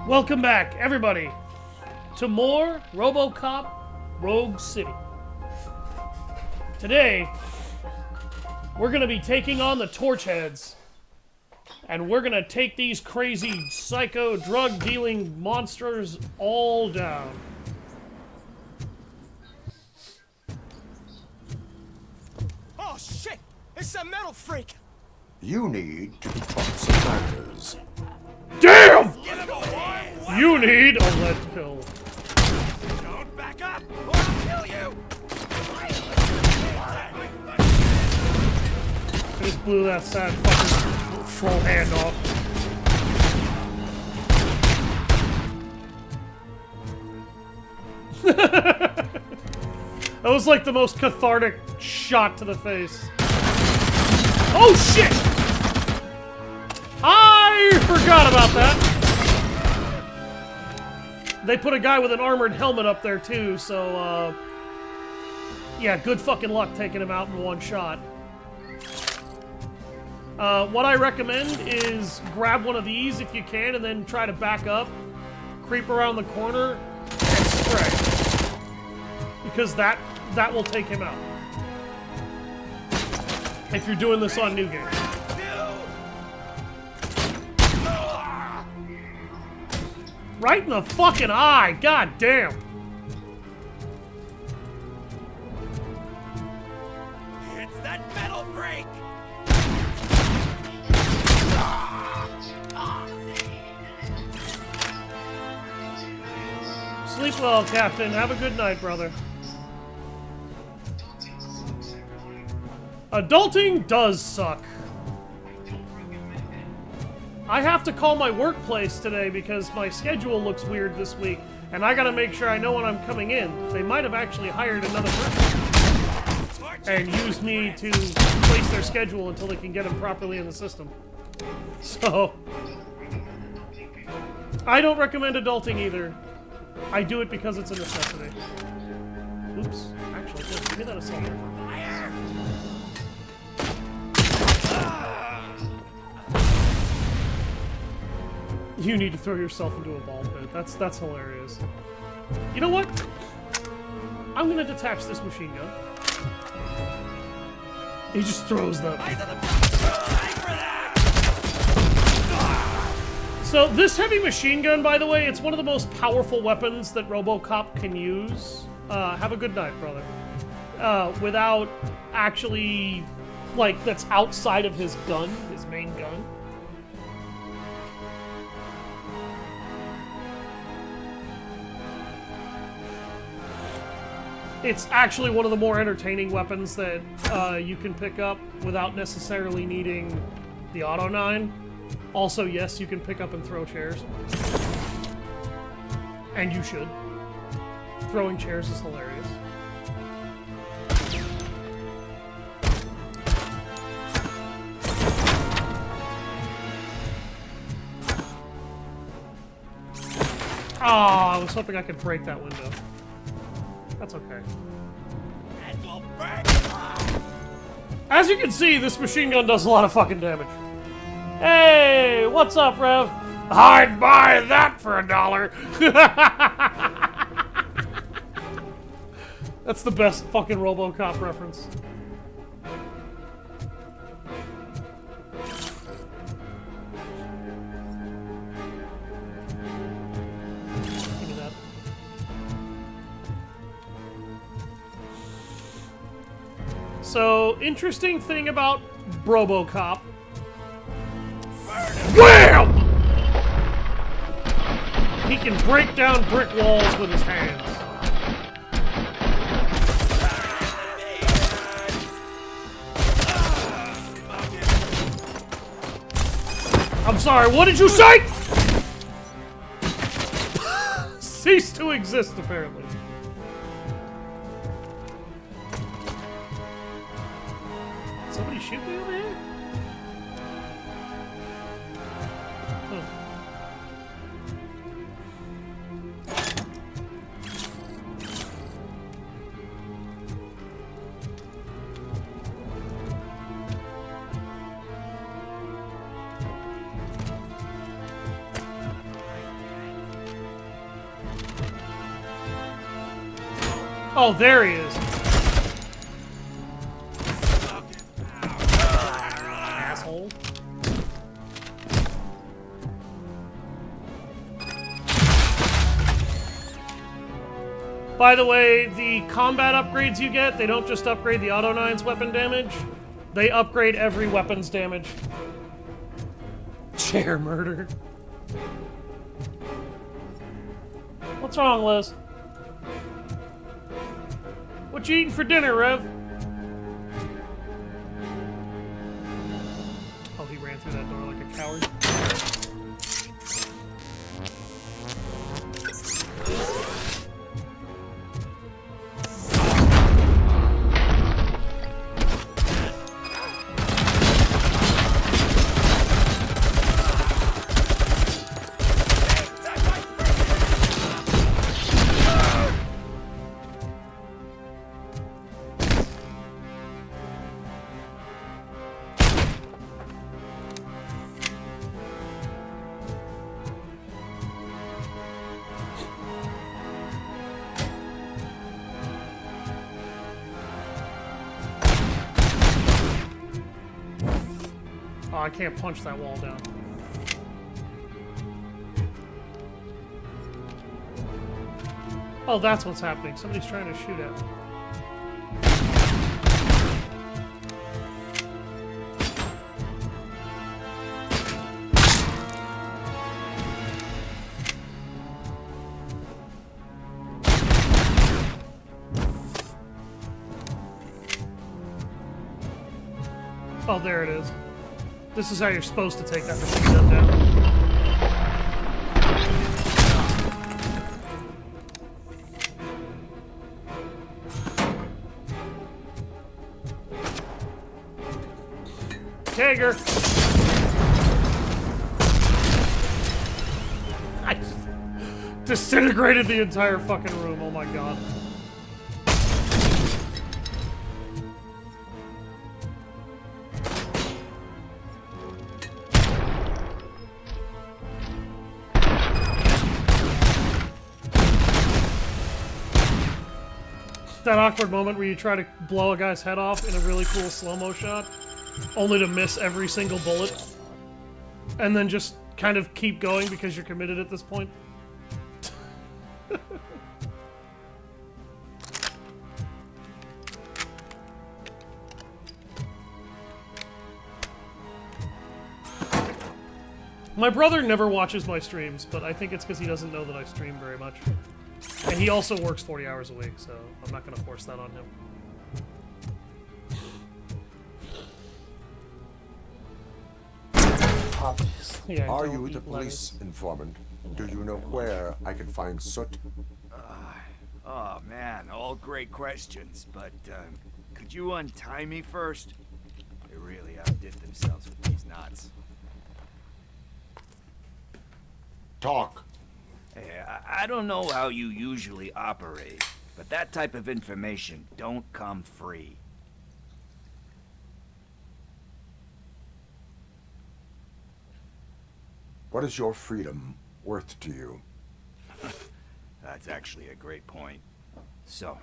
Welcome back, everybody, to more Robocop Rogue City. Today, we're going to be taking on the Torchheads, and we're going to take these crazy, psycho, drug-dealing monsters all down. Oh shit! It's a metal freak! You need to pop some murders. Damn! You need a lead pill. Don't back up, or I'll kill you! I just blew that sad fucking full hand off. That was like the most cathartic shot to the face. Oh shit! I forgot about that. They put a guy with an armored helmet up there too, so yeah, good fucking luck taking him out in one shot. What I recommend is grab one of these if you can, and then try to back up, creep around the corner, and spray. Because that will take him out. If you're doing this on new game. Right in the fucking eye, god damn. It's that metal freak! Sleep well, Captain. Have a good night, brother. Adulting does suck. I have to call my workplace today because my schedule looks weird this week, and I gotta make sure I know when I'm coming in. They might have actually hired another person and used me to place their schedule until they can get them properly in the system. So, I don't recommend adulting either. I do it because it's a necessity. Oops. Actually, good. Give me that assault rifle. You need to throw yourself into a ball pit. That's hilarious. You know what? I'm gonna detach this machine gun. He just throws them. So this heavy machine gun, by the way, it's one of the most powerful weapons that Robocop can use. Have a good night, brother. Without actually, like, that's outside of his gun, his main gun. It's actually one of the more entertaining weapons that you can pick up without necessarily needing the Auto 9. Also, yes, you can pick up and throw chairs. And you should. Throwing chairs is hilarious. Oh, I was hoping I could break that window. That's okay. As you can see, this machine gun does a lot of fucking damage. Hey, what's up, Rev? I'd buy that for $1. That's the best fucking Robocop reference. Give me that. So, interesting thing about Robocop. Wham! He can break down brick walls with his hands. I'm sorry, what did you say? Cease to exist, apparently. Somebody shoot me over here? Huh. Oh, there he is. Asshole. By the way, the combat upgrades you get, they don't just upgrade the Auto 9's weapon damage, they upgrade every weapon's damage. Chair murder. What's wrong, Liz? What you eating for dinner, Rev? Oh, he ran through that door like a coward. Oh, I can't punch that wall down. Oh, that's what's happening. Somebody's trying to shoot at me. Oh, there it is. This is how you're supposed to take that machine gun down. Kager! I just disintegrated the entire fucking room, oh my god. That awkward moment where you try to blow a guy's head off in a really cool slow-mo shot, only to miss every single bullet, and then just kind of keep going because you're committed at this point. My brother never watches my streams, but I think it's because he doesn't know that I stream very much. And he also works 40 hours a week, so I'm not going to force that on him. Obviously. Yeah, Are you the police informant? Do you know where I can find Soot? Oh man, all great questions, but could you untie me first? They really outdid themselves with these knots. Talk. Hey, I don't know how you usually operate, but that type of information don't come free. What is your freedom worth to you? That's actually a great point. So,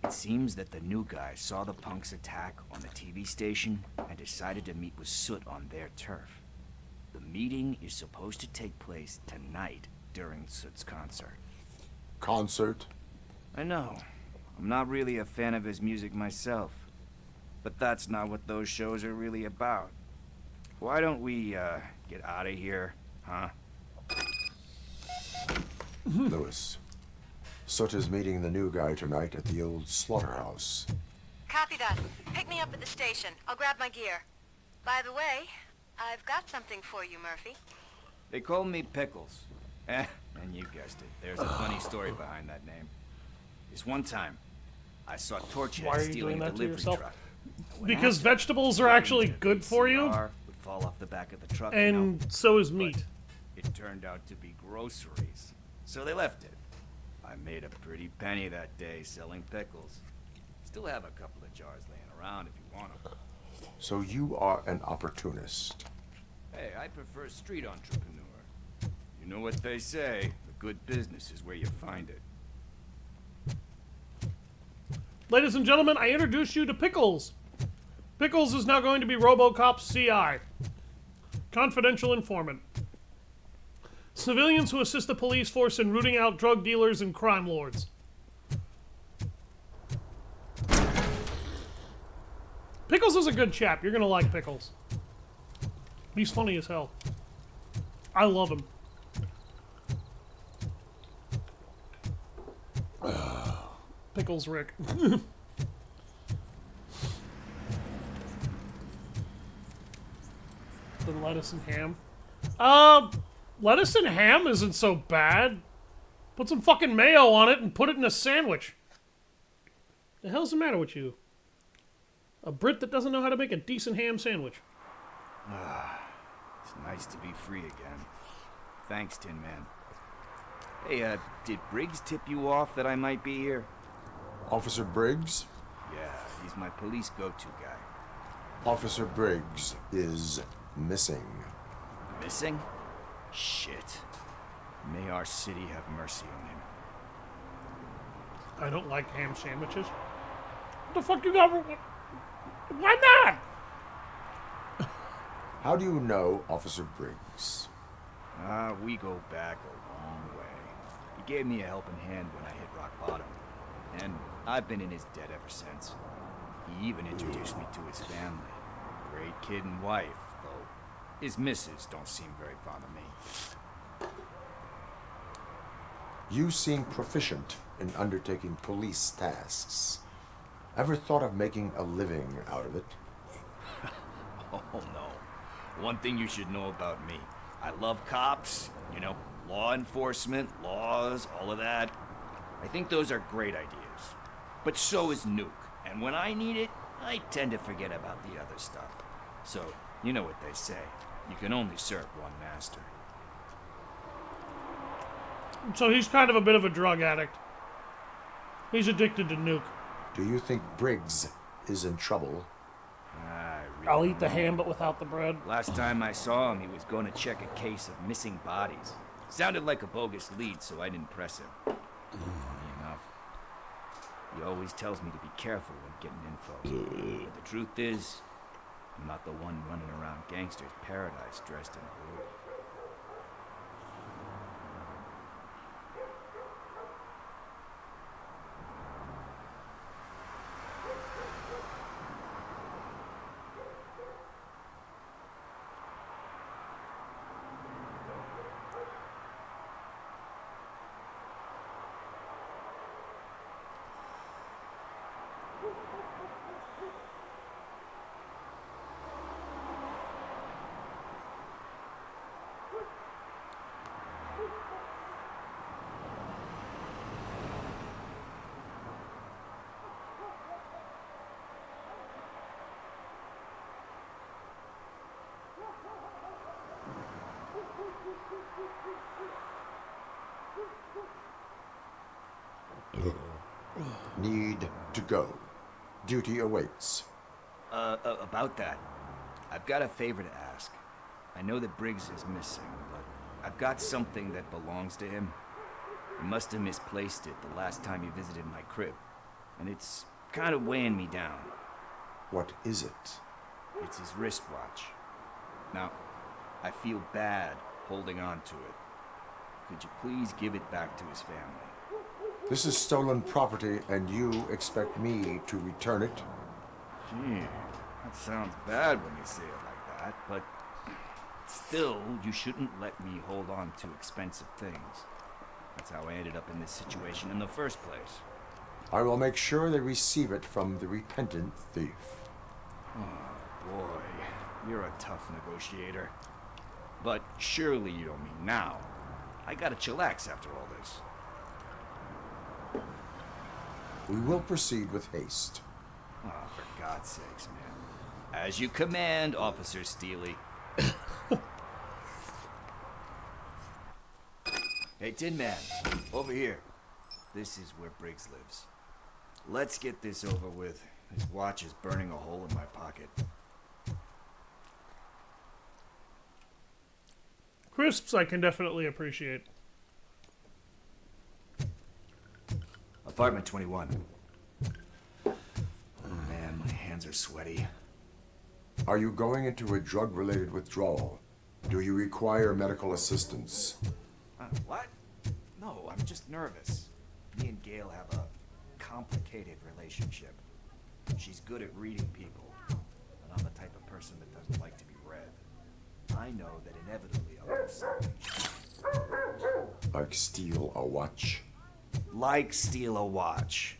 it seems that the new guy saw the punks attack on the TV station and decided to meet with Soot on their turf. The meeting is supposed to take place tonight during Soot's concert. Concert? I know. I'm not really a fan of his music myself. But that's not what those shows are really about. Why don't we, get out of here, huh? Lewis. Soot is meeting the new guy tonight at the old slaughterhouse. Copy that. Pick me up at the station. I'll grab my gear. By the way, I've got something for you, Murphy. They call me Pickles. And you guessed it. There's a funny story behind that name. This one time, I saw Torchhead Why are you stealing doing a that to delivery yourself? truck. When Because asked, vegetables are actually the good for you, VCR would fall off the back of the truck, and so is meat. It turned out to be groceries, so they left it. I made a pretty penny that day selling pickles. Still have a couple of jars laying around if you want them. So you are an opportunist. Hey, I prefer street entrepreneur. You know what they say, a good business is where you find it. Ladies and gentlemen, I introduce you to Pickles. Pickles is now going to be Robocop's CI. Confidential informant. Civilians who assist the police force in rooting out drug dealers and crime lords. Pickles is a good chap. You're gonna like Pickles. He's funny as hell. I love him. Pickles Rick. The lettuce and ham. Lettuce and ham isn't so bad. Put some fucking mayo on it and put it in a sandwich. The hell's the matter with you? A Brit that doesn't know how to make a decent ham sandwich. It's nice to be free again. Thanks, Tin Man. Hey, did Briggs tip you off that I might be here? Officer Briggs? Yeah, he's my police go-to guy. Officer Briggs is missing. Missing? Shit. May our city have mercy on him. I don't like ham sandwiches. What the fuck you got? Why not? How do you know Officer Briggs? We go back a long way. He gave me a helping hand when I hit rock bottom. And I've been in his debt ever since. He even introduced me to his family. Great kid and wife, though his missus don't seem very fond of me. You seem proficient in undertaking police tasks. Ever thought of making a living out of it? Oh, no. One thing you should know about me. I love cops, you know, law enforcement, laws, all of that. I think those are great ideas. But so is Nuke. And when I need it, I tend to forget about the other stuff. So, you know what they say. You can only serve one master. So he's kind of a bit of a drug addict. He's addicted to Nuke. Do you think Briggs is in trouble? I'll eat the ham, but without the bread. Last time I saw him, he was going to check a case of missing bodies. Sounded like a bogus lead, so I didn't press him. Funny enough. He always tells me to be careful when getting info. But the truth is, I'm not the one running around gangster's paradise dressed in blue. Need to go. Duty awaits. About that, I've got a favor to ask. I know that Briggs is missing, but I've got something that belongs to him. He must have misplaced it the last time he visited my crib, and it's kind of weighing me down. What is it? It's his wristwatch. Now, I feel bad holding on to it. Could you please give it back to his family? This is stolen property, and you expect me to return it? Gee, that sounds bad when you say it like that, but still, you shouldn't let me hold on to expensive things. That's how I ended up in this situation in the first place. I will make sure they receive it from the repentant thief. Oh, boy. You're a tough negotiator. But surely you don't mean now. I gotta chillax after all this. We will proceed with haste. Oh, for God's sakes, man. As you command, Officer Steely. Hey, Tin Man, over here. This is where Briggs lives. Let's get this over with. His watch is burning a hole in my pocket. Crisps I can definitely appreciate. Apartment 21. hands are sweaty. Are you going into a drug-related withdrawal? Do you require medical assistance? What? No, I'm just nervous. Me and Gail have a complicated relationship. She's good at reading people, and I'm the type of person that doesn't like to be read. I know that inevitably I'll do something. Like steal a watch? Like steal a watch.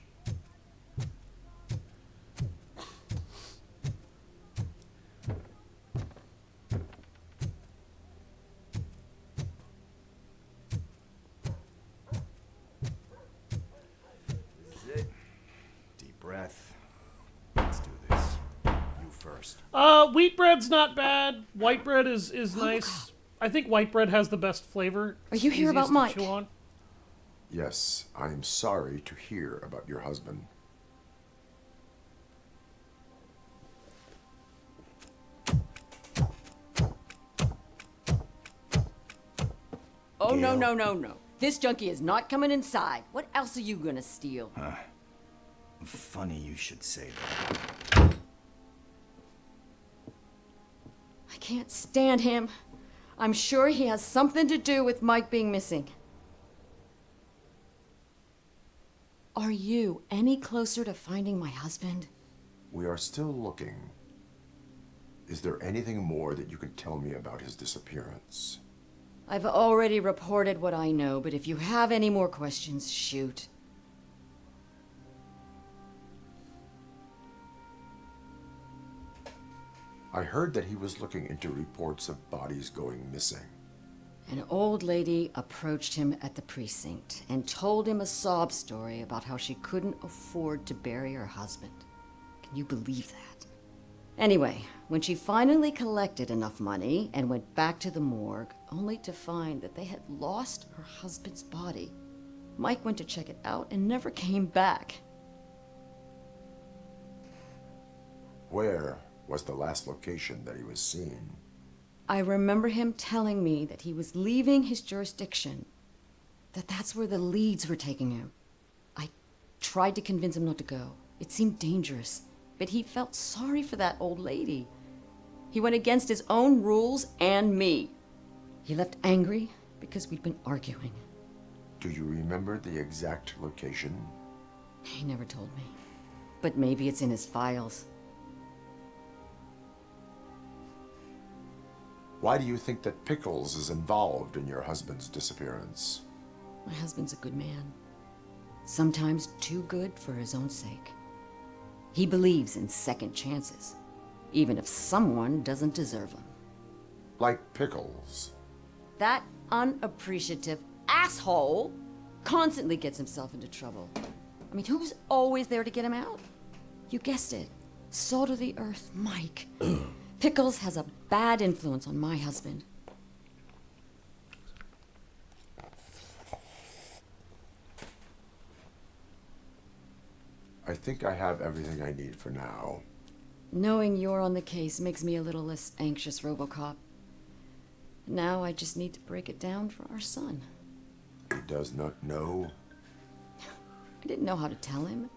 This is it. Deep breath. Let's do this. You first. Wheat bread's not bad. White bread is nice. I think white bread has the best flavor. Are you here Easiest about to Mike? chew on. Yes, I am sorry to hear about your husband. Oh, no, Gail? no, no, no. This junkie is not coming inside. What else are you gonna steal? Funny you should say that. I can't stand him. I'm sure he has something to do with Mike being missing. Are you any closer to finding my husband? We are still looking. Is there anything more that you can tell me about his disappearance? I've already reported what I know, but if you have any more questions, shoot. I heard that he was looking into reports of bodies going missing. An old lady approached him at the precinct and told him a sob story about how she couldn't afford to bury her husband. Can you believe that? Anyway, when she finally collected enough money and went back to the morgue, only to find that they had lost her husband's body, Mike went to check it out and never came back. Where was the last location that he was seen? I remember him telling me that he was leaving his jurisdiction, that's where the leads were taking him. I tried to convince him not to go. It seemed dangerous, but he felt sorry for that old lady. He went against his own rules and me. He left angry because we'd been arguing. Do you remember the exact location? He never told me, but maybe it's in his files. Why do you think that Pickles is involved in your husband's disappearance? My husband's a good man. Sometimes too good for his own sake. He believes in second chances, even if someone doesn't deserve them. Like Pickles. That unappreciative asshole constantly gets himself into trouble. I mean, who's always there to get him out? You guessed it. Salt of the earth, Mike. Pickles has a bad influence on my husband. I think I have everything I need for now. Knowing you're on the case makes me a little less anxious, Robocop. Now I just need to break it down for our son. He does not know. I didn't know how to tell him.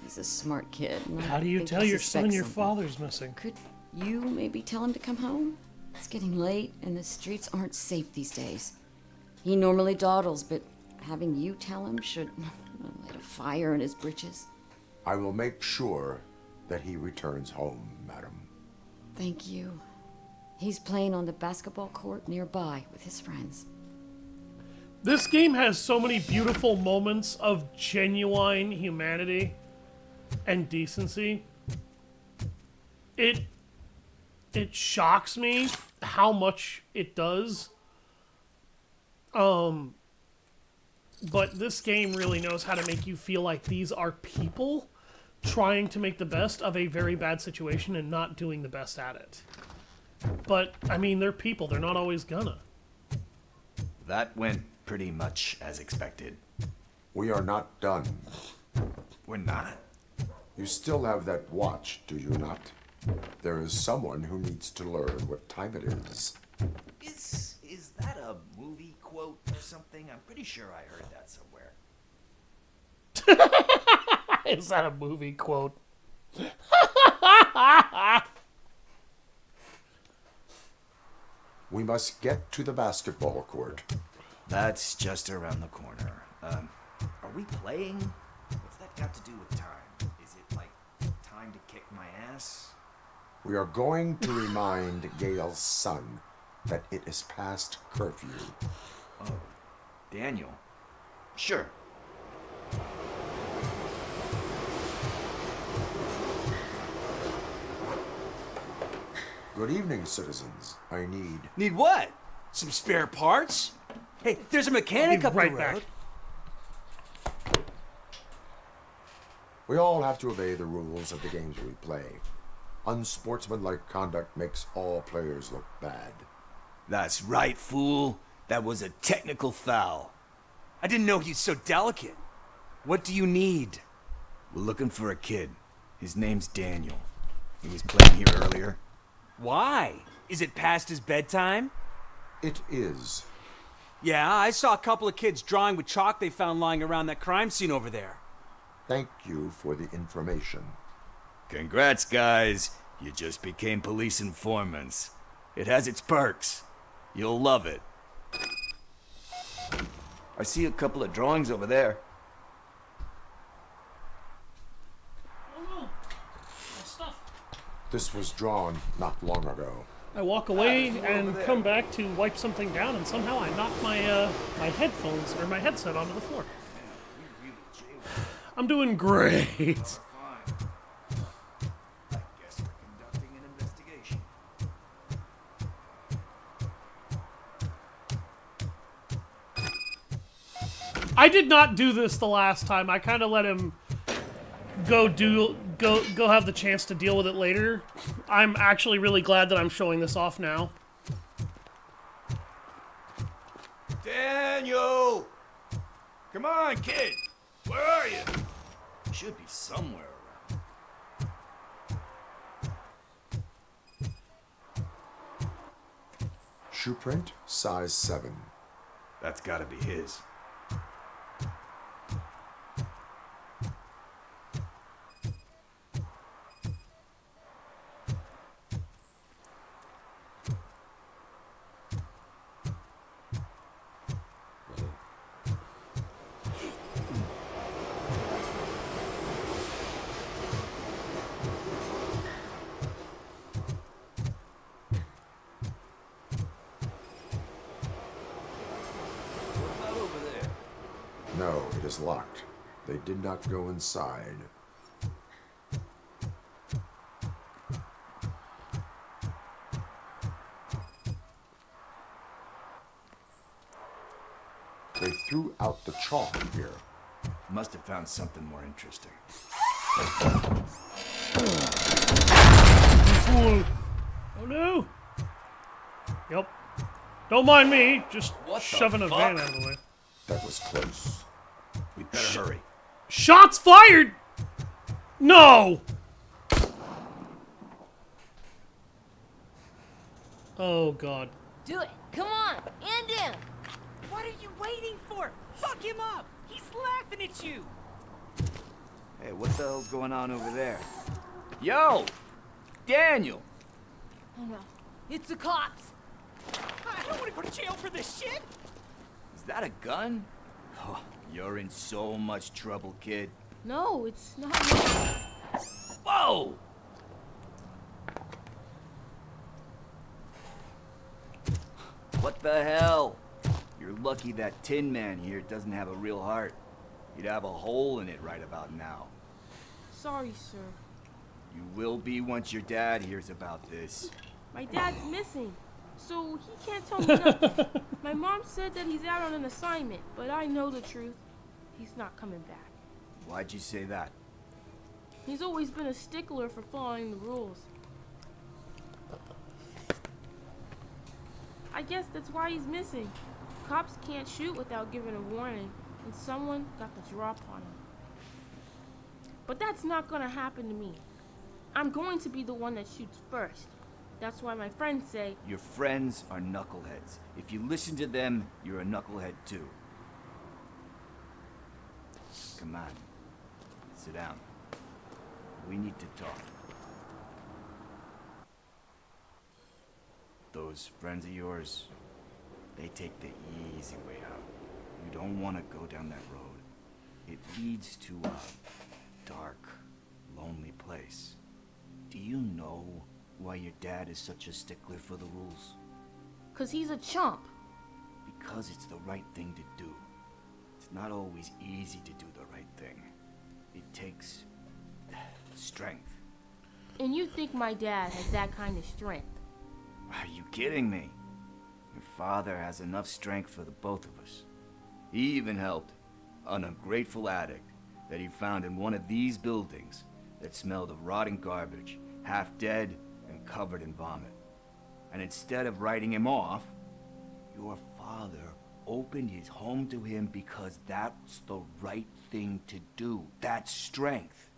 He's a smart kid. And I How do you think tell he your son suspects your something. father's missing? Could you maybe tell him to come home? It's getting late and the streets aren't safe these days. He normally dawdles, but having you tell him should light a fire in his britches. I will make sure that he returns home, madam. Thank you. He's playing on the basketball court nearby with his friends. This game has so many beautiful moments of genuine humanity and decency. It shocks me how much it does. But this game really knows how to make you feel like these are people trying to make the best of a very bad situation and not doing the best at it. But, I mean, they're people. They're not always gonna. That went pretty much as expected. We are not done. We're not. You still have that watch, do you not? There is someone who needs to learn what time it is. Is that a movie quote or something? I'm pretty sure I heard that somewhere. Is that a movie quote? We must get to the basketball court. That's just around the corner. Are we playing? What's that got to do with time? Is it like time to kick my ass? We are going to remind Gail's son that it is past curfew. Oh, Daniel. Sure. Good evening, citizens. I need... Need what? Some spare parts? Hey, there's a mechanic I'll up be right the back. road. We all have to obey the rules of the games we play. Unsportsmanlike conduct makes all players look bad. That's right, fool. That was a technical foul. I didn't know he's so delicate. What do you need? We're looking for a kid. His name's Daniel. He was playing here earlier. Why? Is it past his bedtime? It is. Yeah, I saw a couple of kids drawing with chalk they found lying around that crime scene over there. Thank you for the information. Congrats, guys. You just became police informants. It has its perks. You'll love it. I see a couple of drawings over there. Oh no. My stuff. This was drawn not long ago. I walk away and come back to wipe something down, and somehow I knock my my headphones or my headset onto the floor. I'm doing great. I guess we're conducting an investigation. I did not do this the last time. I kind of let him go have the chance to deal with it later. I'm actually really glad that I'm showing this off now. Daniel! Come on, kid! Where are you? You should be somewhere around. Shoe print, size 7. That's gotta be his. No, it is locked. They did not go inside. They threw out the chalk here. Must have found something more interesting. Fool. Oh no. Yep. Don't mind me, just What the shoving a fuck? van out of the way. That was close. We'd better hurry. Shots fired! No! Oh god. Do it. Come on. End him. What are you waiting for? Fuck him up. He's laughing at you. Hey, what the hell's going on over there? Yo! Daniel! Oh no. It's the cops. I don't want to go to jail for this shit. Is that a gun? Oh, you're in so much trouble, kid. No, it's not. Whoa! What the hell? You're lucky that Tin Man here doesn't have a real heart. He'd have a hole in it right about now. Sorry, sir. You will be once your dad hears about this. My dad's missing, so he can't tell me nothing. My mom said that he's out on an assignment, but I know the truth. He's not coming back. Why'd you say that? He's always been a stickler for following the rules. I guess that's why he's missing. Cops can't shoot without giving a warning, and someone got the drop on him. But that's not gonna happen to me. I'm going to be the one that shoots first. That's why my friends say, Your friends are knuckleheads. If you listen to them, you're a knucklehead too. Come on. Sit down. We need to talk. those friends of yours, they take the easy way out. You don't want to go down that road. It leads to a dark, lonely place. Do you know why your dad is such a stickler for the rules? 'Cause he's a chump. Because it's the right thing to do. It's not always easy to do the right thing. It takes strength. And you think my dad has that kind of strength? Are you kidding me? Your father has enough strength for the both of us. He even helped an ungrateful addict that he found in one of these buildings that smelled of rotting garbage, half dead and covered in vomit. And instead of writing him off, your father opened his home to him because that's the right thing to do. That's strength.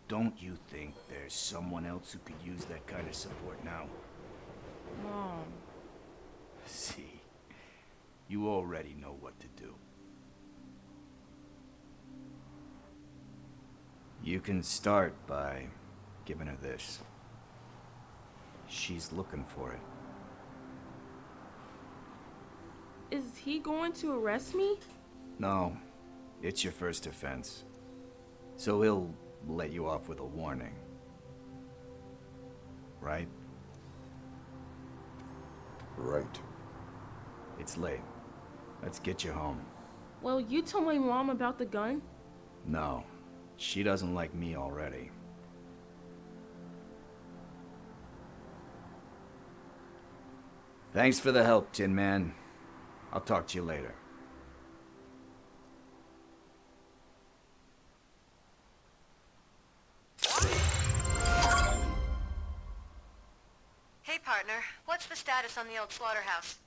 Don't you think there's someone else who could use that kind of support now? Mom. See, you already know what to do. You can start by giving her this. She's looking for it. Is he going to arrest me? No, it's your first offense. So he'll let you off with a warning. Right? Right. It's late. Let's get you home. Well, you told my mom about the gun? No, she doesn't like me already. Thanks for the help, Tin Man. I'll talk to you later. Hey, partner. What's the status on the old slaughterhouse?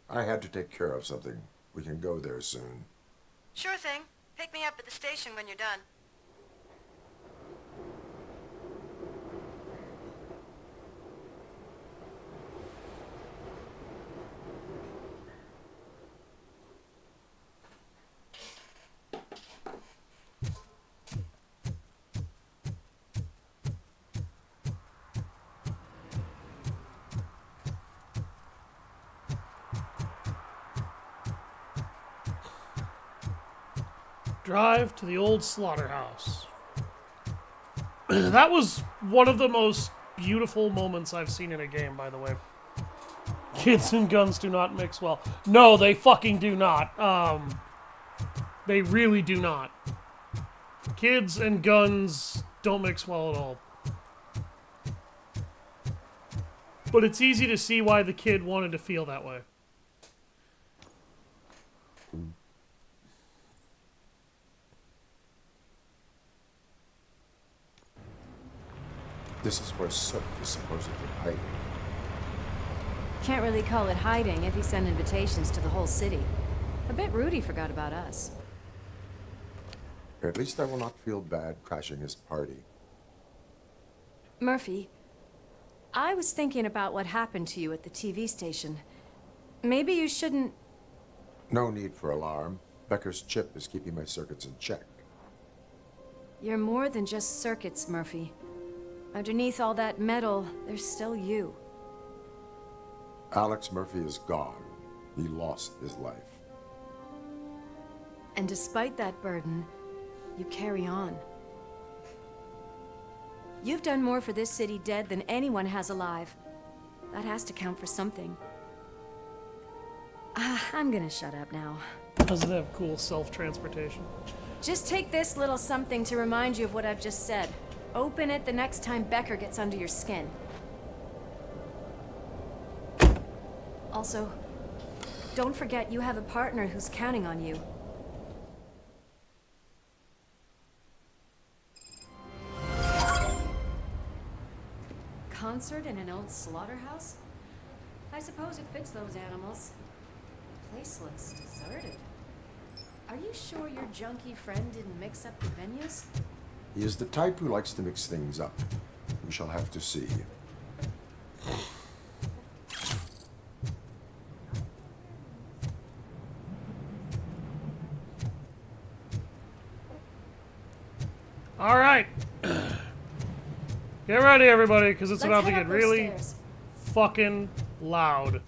I had to take care of something. We can go there soon. Sure thing. Pick me up at the station when you're done. Drive to the old slaughterhouse. That was one of the most beautiful moments I've seen in a game, by the way. Kids and guns do not mix well. No, they fucking do not. They really do not. Kids and guns don't mix well at all. But it's easy to see why the kid wanted to feel that way. This is where Soot is supposedly hiding. Can't really call it hiding if he sent invitations to the whole city. A bit rude he forgot about us. At least I will not feel bad crashing his party. Murphy, I was thinking about what happened to you at the TV station. Maybe you shouldn't... No need for alarm. Becker's chip is keeping my circuits in check. You're more than just circuits, Murphy. Underneath all that metal, there's still you. Alex Murphy is gone. He lost his life. And despite that burden, you carry on. You've done more for this city dead than anyone has alive. That has to count for something. I'm gonna shut up now. Doesn't have cool self-transportation. Just take this little something to remind you of what I've just said. Open it the next time Becker gets under your skin. Also, don't forget you have a partner who's counting on you. Concert in an old slaughterhouse? I suppose it fits those animals. The place looks deserted. Are you sure your junkie friend didn't mix up the venues? He is the type who likes to mix things up. We shall have to see. All right. Get ready, everybody, because it's Let's about to head get up those really stairs. fucking loud.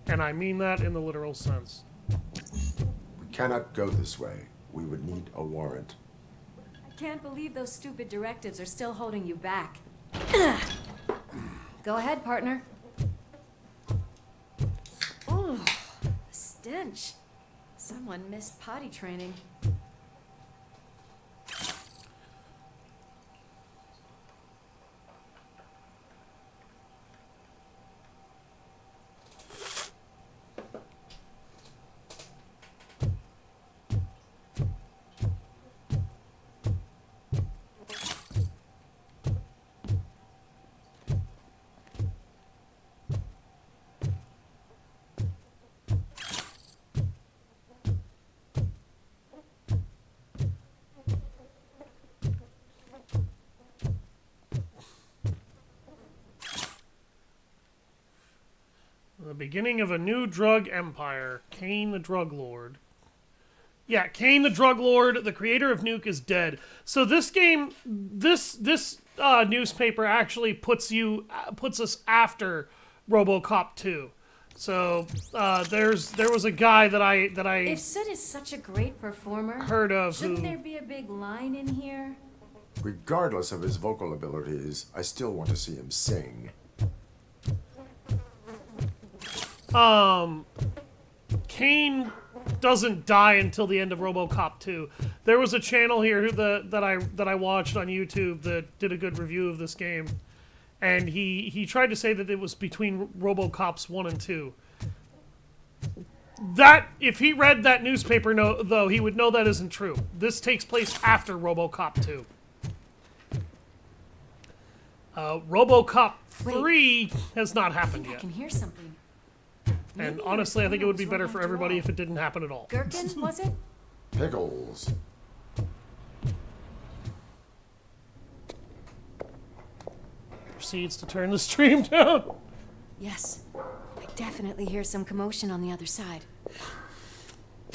And I mean that in the literal sense. We cannot go this way. We would need a warrant. I can't believe those stupid directives are still holding you back. Go ahead, partner. Ooh, the stench. Someone missed potty training. The beginning of a new drug empire. Kane the Drug Lord. Yeah, Kane the Drug Lord, the creator of Nuke, is dead. So this game, this newspaper actually puts us after Robocop 2. So there was a guy that I If Sid is such a great performer, heard of shouldn't who there be a big line in here? Regardless of his vocal abilities, I still want to see him sing. Kane doesn't die until the end of RoboCop 2. There was a channel here that I watched on YouTube that did a good review of this game, and he tried to say that it was between RoboCops 1 and 2. That if he read that newspaper though, he would know that isn't true. This takes place after RoboCop 2. RoboCop 3 has not happened I yet. can hear something. And Maybe honestly, I think it would be was better right for after everybody all. if it didn't happen at all. Gherkin, was it? Pickles. Proceeds to turn the stream down. Yes. I definitely hear some commotion on the other side.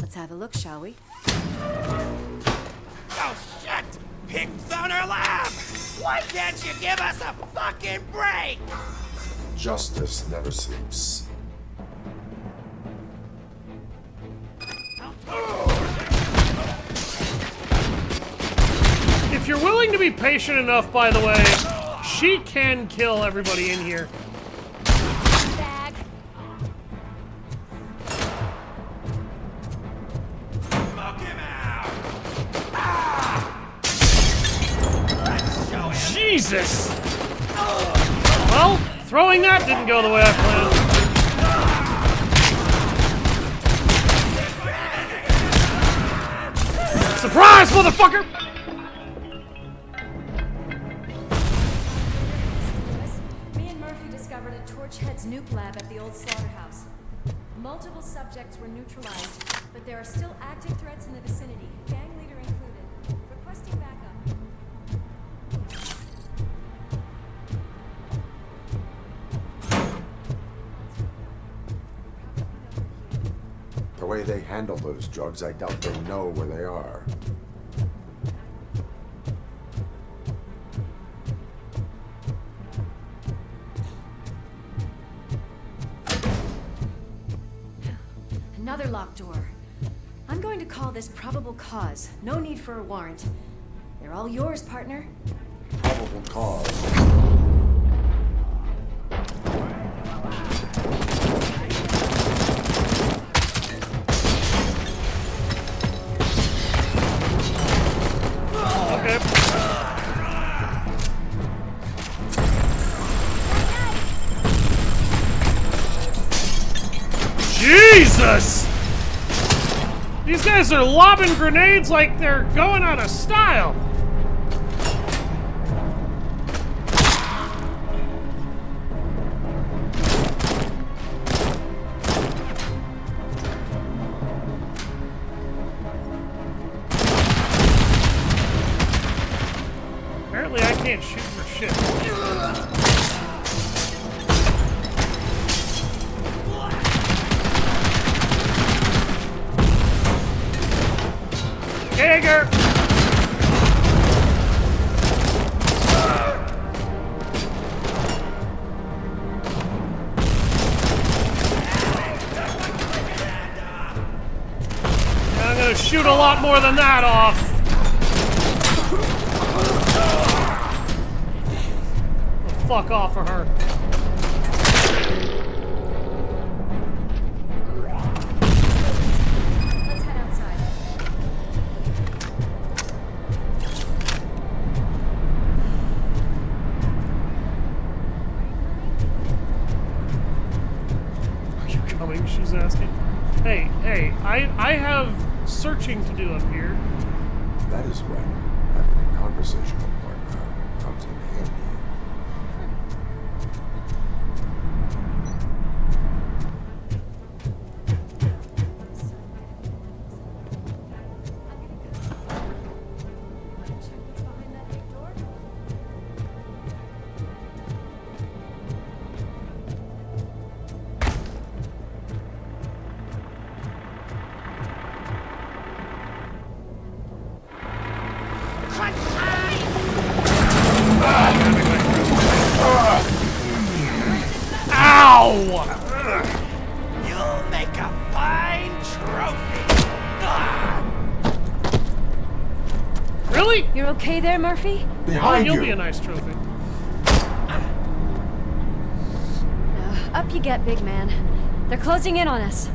Let's have a look, shall we? Oh, shit! Pigs on our lab! Why can't you give us a fucking break? Justice never sleeps. If you're willing to be patient enough, by the way, she can kill everybody in here. Bag. Smoke him out! Let's show him! Jesus! Well, throwing that didn't go the way I planned. Surprise, motherfucker! Me and Murphy discovered a Torchhead's nuke lab at the old slaughterhouse. Multiple subjects were neutralized, but there are still active threats in the vicinity, gang leader included. Requesting backup. The way they handle those drugs, I doubt they know where they are. Another locked door. I'm going to call this probable cause. No need for a warrant. They're all yours, partner. Probable cause. Okay. Jesus! These guys are lobbing grenades like they're going out of style. Apparently I can't shoot for shit. Jaeger! gonna shoot a lot more than that off. The fuck off of her. Let's head outside. Are you coming? She's asking. Hey, I have searching to do up here. That is when having a conversational partner comes in handy. Check what's behind that big door. Ow! You'll make a fine trophy. Really? You're okay there, Murphy? Behind You'll you! be a nice trophy. Up you get, big man. They're closing in on us.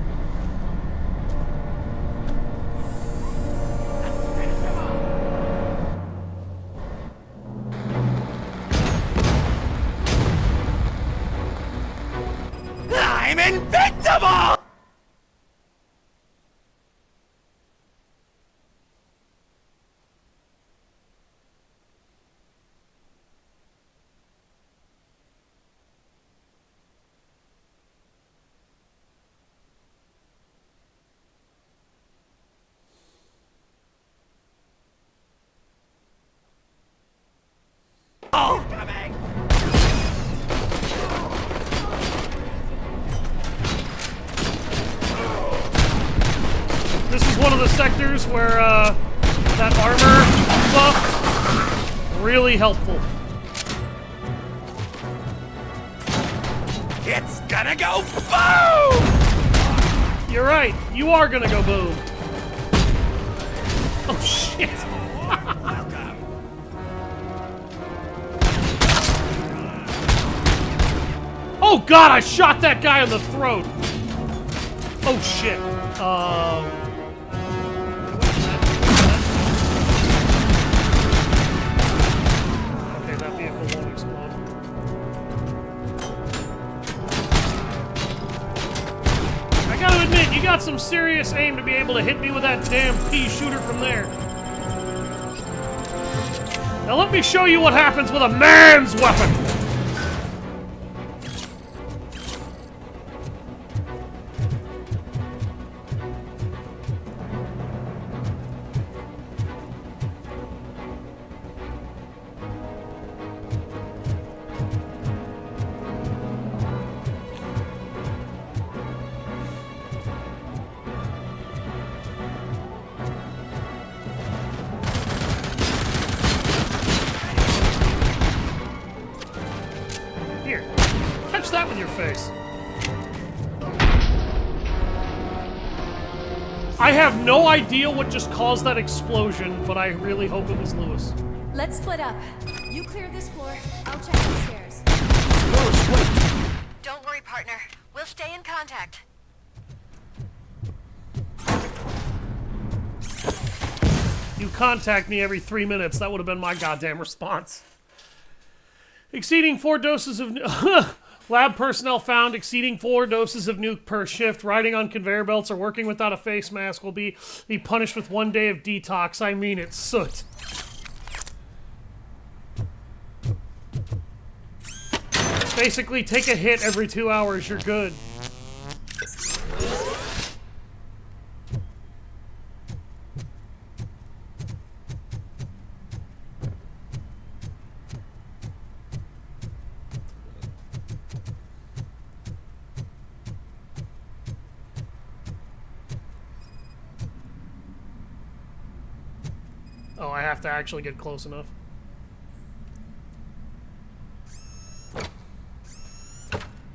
I'm invincible! Oh, coming! This is one of the sectors where that armor buff really helpful. It's gonna go boom! You're right. You are gonna go boom. Oh shit! Oh god! I shot that guy in the throat. Oh shit. Okay, that vehicle won't explode. I gotta admit, you got some serious aim to be able to hit me with that damn pea shooter from there. Now let me show you what happens with a man's weapon! Here, catch that with your face. I have no idea what just caused that explosion, but I really hope it was Lewis. Let's split up. You clear this floor. I'll check the stairs. Lewis, wait! Don't worry, partner. We'll stay in contact. You contact me every 3 minutes. That would have been my goddamn response. Exceeding 4 doses of... Lab personnel found exceeding 4 doses of nuke per shift. Riding on conveyor belts or working without a face mask will be punished with 1 day of detox. I mean, it's soot. Basically, take a hit every 2 hours. You're good. Oh, I have to actually get close enough.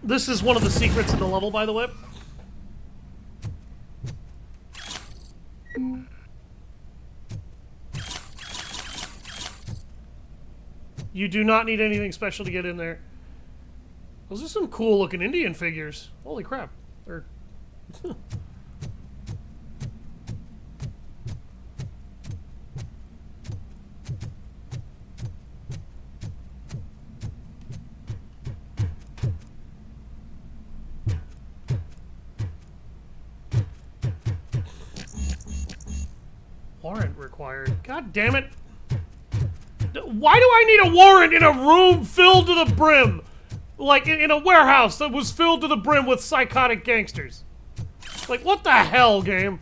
This is one of the secrets of the level, by the way. You do not need anything special to get in there. Those are some cool looking Indian figures. Holy crap. Or warrant required. God damn it. Why do I need a warrant in a room filled to the brim? Like in a warehouse that was filled to the brim with psychotic gangsters. Like, what the hell, game?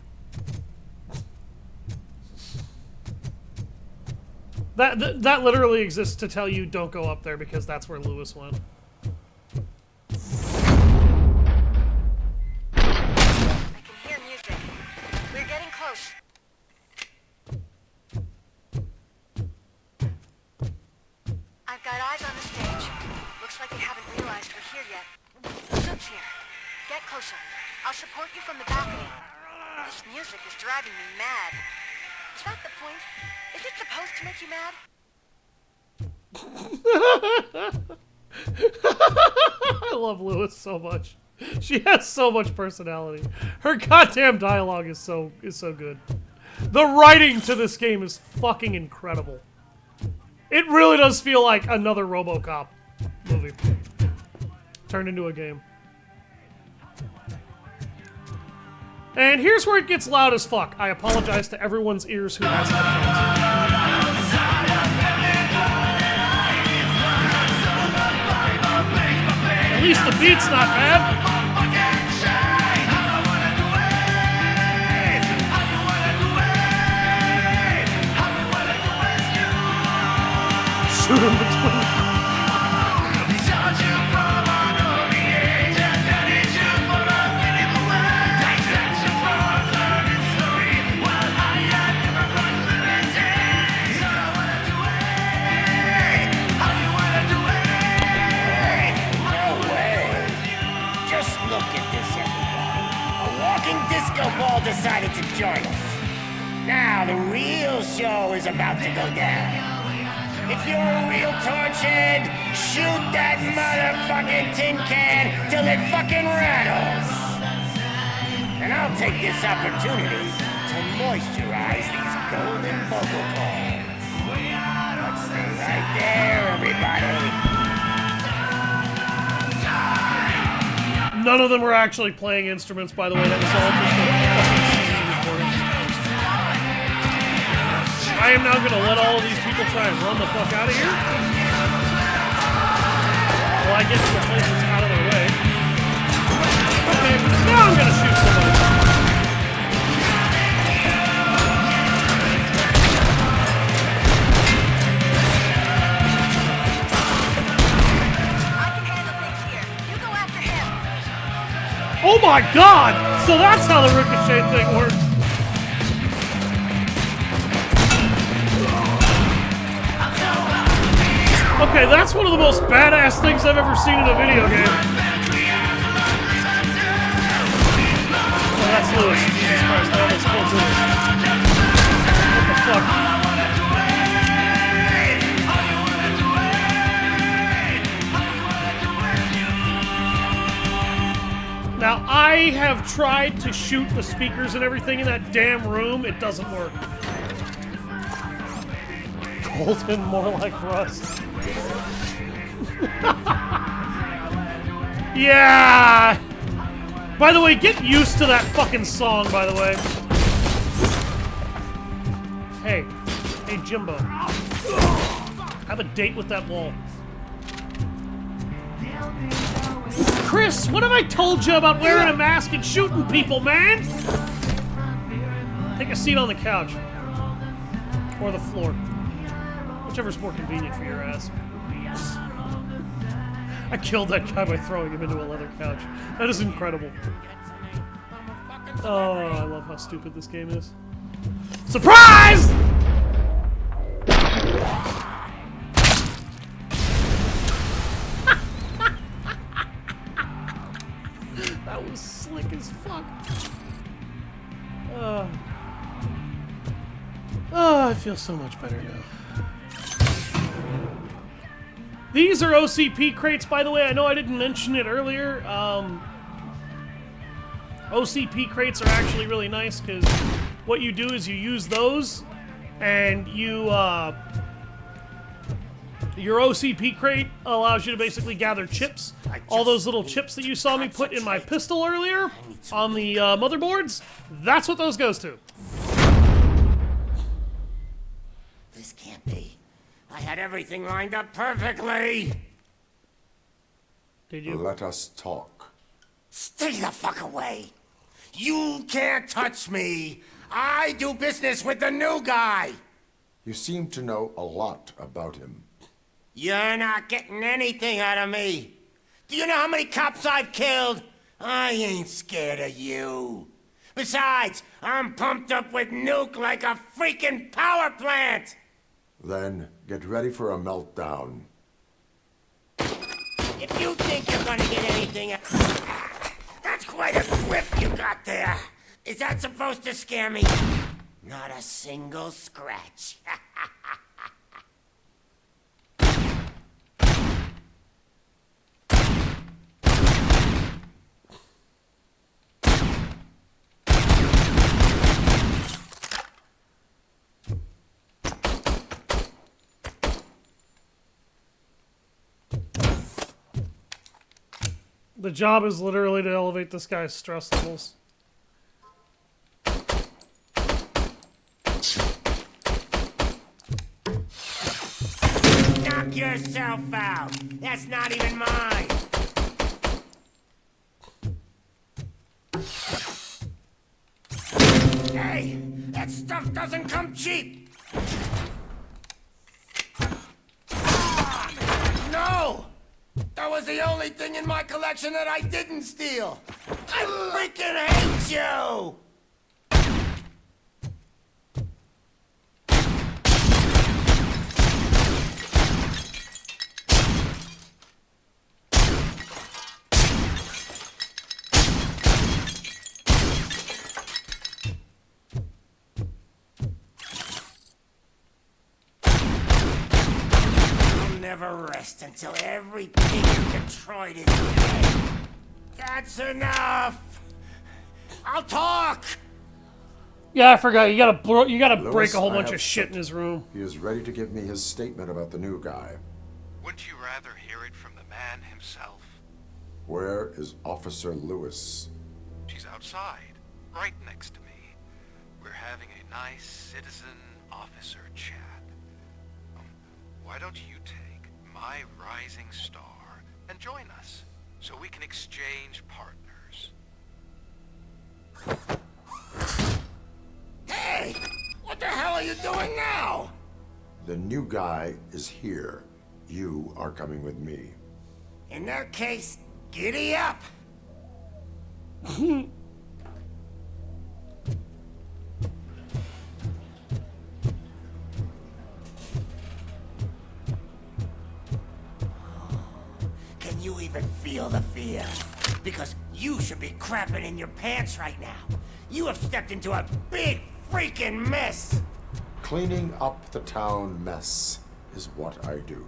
That literally exists to tell you don't go up there because that's where Lewis went. I can hear music. We're getting close. I've got eyes on the stage. Looks like they haven't realized we're here yet. Soup's here. Get closer. I'll support you from the balcony. This music is driving me mad. Is that the point? Is it supposed to make you mad? I love Lewis so much. She has so much personality. Her goddamn dialogue is so good. The writing to this game is fucking incredible. It really does feel like another Robocop movie turned into a game. And here's where it gets loud as fuck. I apologize to everyone's ears who has headphones. At least the beat's not bad. Shoot him between. Disco ball decided to join us. Now the real show is about to go down. If you're a real torchhead, shoot that motherfucking tin can till it fucking rattles. And I'll take this opportunity to moisturize these golden vocal cords. Let's stay right there, everybody. None of them were actually playing instruments, by the way. That was all just a fucking CD recording. I am now going to let all of these people try and run the fuck out of here. Well, I get to the place that's out of their way. Okay, now I'm going to shoot somebody. Oh my god! So that's how the ricochet thing works. Okay, that's one of the most badass things I've ever seen in a video game. Oh, that's Lewis. Jesus Christ, I almost killed Lewis. What the fuck? Now, I have tried to shoot the speakers and everything in that damn room. It doesn't work. Golden, more like rust. Yeah! By the way, get used to that fucking song, by the way. Hey. Hey, Jimbo. Have a date with that wall. Chris, what have I told you about wearing a mask and shooting people, man? Take a seat on the couch. Or the floor. Whichever's more convenient for your ass. I killed that guy by throwing him into a leather couch. That is incredible. Oh, I love how stupid this game is. Surprise! That was slick as fuck. Oh, I feel so much better now. These are OCP crates, by the way. I know I didn't mention it earlier. OCP crates are actually really nice because what you do is you use those and you, your OCP crate allows you to basically gather chips. All those little chips that you saw me put in my pistol earlier on the motherboards, that's what those goes to. This can't be. I had everything lined up perfectly. Did you? Let us talk. Stay the fuck away. You can't touch me. I do business with the new guy. You seem to know a lot about him. You're not getting anything out of me. Do you know how many cops I've killed? I ain't scared of you. Besides, I'm pumped up with nuke like a freaking power plant. Then get ready for a meltdown. If you think you're gonna get anything, that's quite a whip you got there. Is that supposed to scare me? Not a single scratch. The job is literally to elevate this guy's stress levels. Knock yourself out. That's not even mine. Hey, that stuff doesn't come cheap. No! That was the only thing in my collection that I didn't steal. I freaking hate you! Never rest until every pig in Detroit is dead. That's enough. I'll talk. Yeah, I forgot. You gotta Lewis, break a whole I bunch have of shit sent- in his room. He is ready to give me his statement about the new guy. Wouldn't you rather hear it from the man himself? Where is Officer Lewis? She's outside, right next to me. We're having a nice citizen-officer chat. Why don't you take my rising star and join us so we can exchange partners? Hey! What the hell are you doing now? The new guy is here. You are coming with me. In that case, giddy up. Can you even feel the fear? Because you should be crapping in your pants right now. You have stepped into a big freaking mess. Cleaning up the town mess is what I do.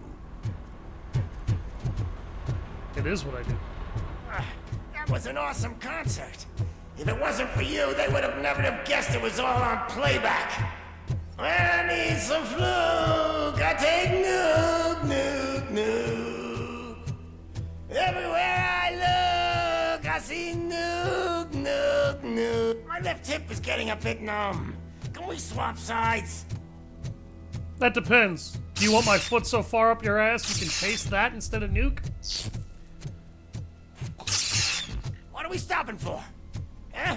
It is what I do. That was an awesome concert. If it wasn't for you, they would have never have guessed it was all on playback. I need some fluke. I take nuke, nuke, nuke. Everywhere I look, I see nuke, nuke, nuke. My left hip is getting a bit numb. Can we swap sides? That depends. Do you want my foot so far up your ass you can taste that instead of nuke? What are we stopping for? Huh?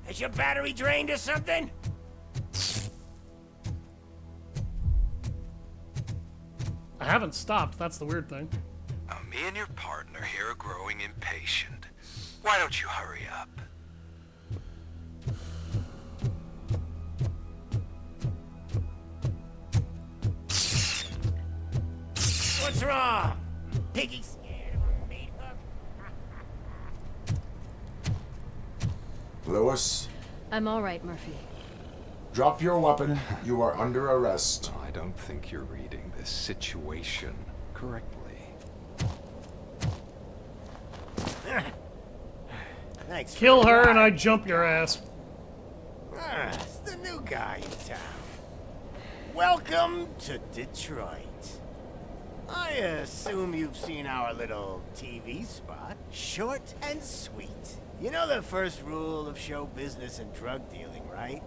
Is your battery drained or something? I haven't stopped. That's the weird thing. Me and your partner here are growing impatient. Why don't you hurry up? What's wrong? Piggy scared of a meat hook? Lewis, I'm all right, Murphy. drop your weapon. You are under arrest. I don't think you're reading this situation correctly. Thanks. Kill for the her and I ride. jump your ass. Ah, it's the new guy in town. Welcome to Detroit. I assume you've seen our little TV spot. Short and sweet. You know the first rule of show business and drug dealing, right?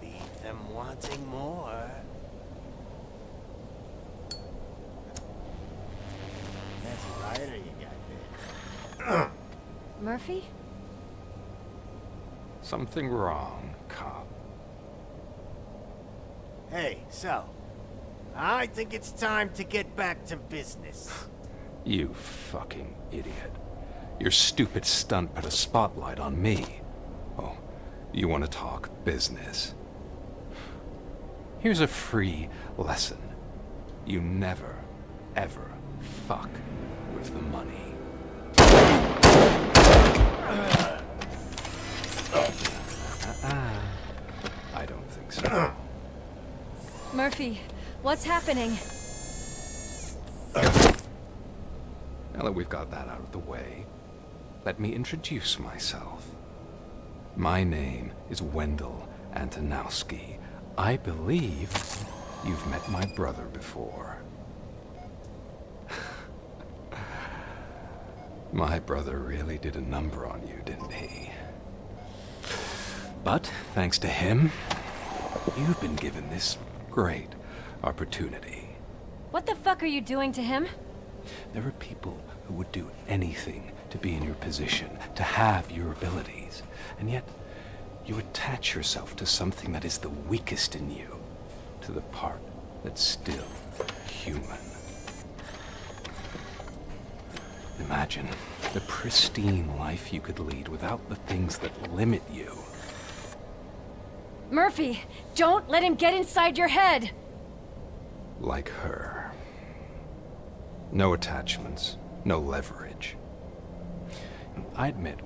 Leave them wanting more. That's a lighter you got there. Murphy? Something wrong, cop. Hey, so, I think it's time to get back to business. You fucking idiot. Your stupid stunt put a spotlight on me. Oh, you want to talk business? Here's a free lesson. You never, ever fuck with the money. I don't think so. Murphy, what's happening? Now that we've got that out of the way, let me introduce myself. My name is Wendell Antonowski. I believe you've met my brother before. My brother really did a number on you, didn't he? But thanks to him, you've been given this great opportunity. What the fuck are you doing to him? There are people who would do anything to be in your position, to have your abilities, and yet you attach yourself to something that is the weakest in you, to the part that's still human. Imagine the pristine life you could lead without the things that limit you. Murphy, don't let him get inside your head! Like her. No attachments, no leverage. I admit,